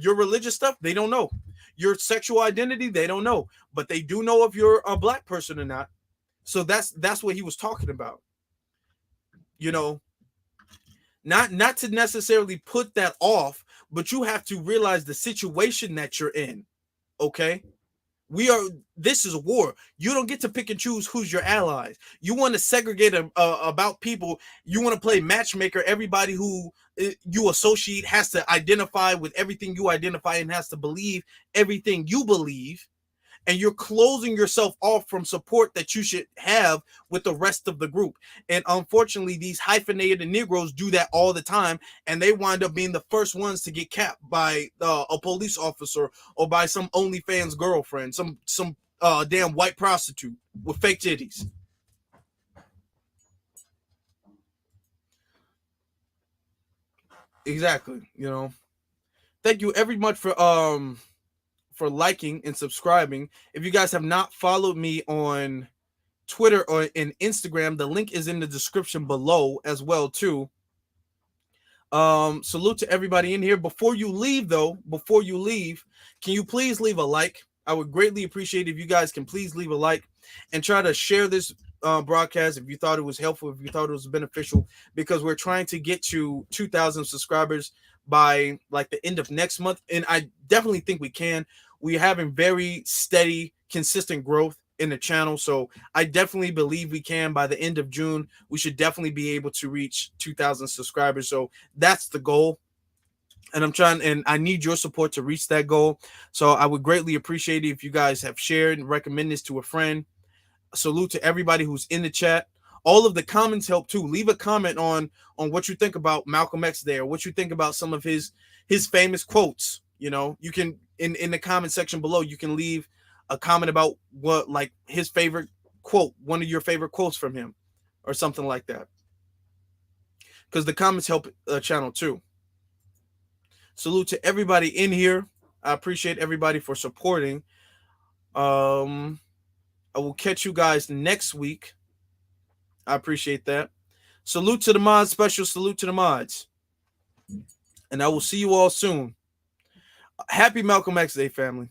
Speaker 1: your religious stuff, they don't know. Your sexual identity, they don't know, but they do know if you're a black person or not. So that's what he was talking about. You know, not to necessarily put that off, but you have to realize the situation that you're in. Okay, this is a war. You don't get to pick and choose who's your allies. You want to segregate about people. You want to play matchmaker. Everybody who you associate has to identify with everything you identify and has to believe everything you believe, and you're closing yourself off from support that you should have with the rest of the group. And unfortunately, these hyphenated Negroes do that all the time, and they wind up being the first ones to get capped by a police officer or by some OnlyFans girlfriend, some damn white prostitute with fake titties. Exactly. You know, thank you very much for liking and subscribing. If you guys have not followed me on Twitter or in Instagram, the link is in the description below as well too. Salute to everybody in here. Before you leave, can you please leave a like? I would greatly appreciate if you guys can please leave a like and try to share this broadcast if you thought it was helpful, if you thought it was beneficial, because we're trying to get to 2,000 subscribers by like the end of next month, and I definitely think we can. We're having very steady, consistent growth in the channel, so I definitely believe we can. By the end of June, we should definitely be able to reach 2,000 subscribers. So that's the goal, and I need your support to reach that goal. So I would greatly appreciate it if you guys have shared and recommend this to a friend. Salute to everybody who's in the chat. All of the comments help too. Leave a comment on what you think about Malcolm X there, what you think about some of his famous quotes. You know, you can in the comment section below, you can leave a comment about what, like, his favorite quote, one of your favorite quotes from him, or something like that. Because the comments help the channel too. Salute to everybody in here. I appreciate everybody for supporting. I will catch you guys next week. I appreciate that. Salute to the mods. Special salute to the mods. And I will see you all soon. Happy Malcolm X Day, family.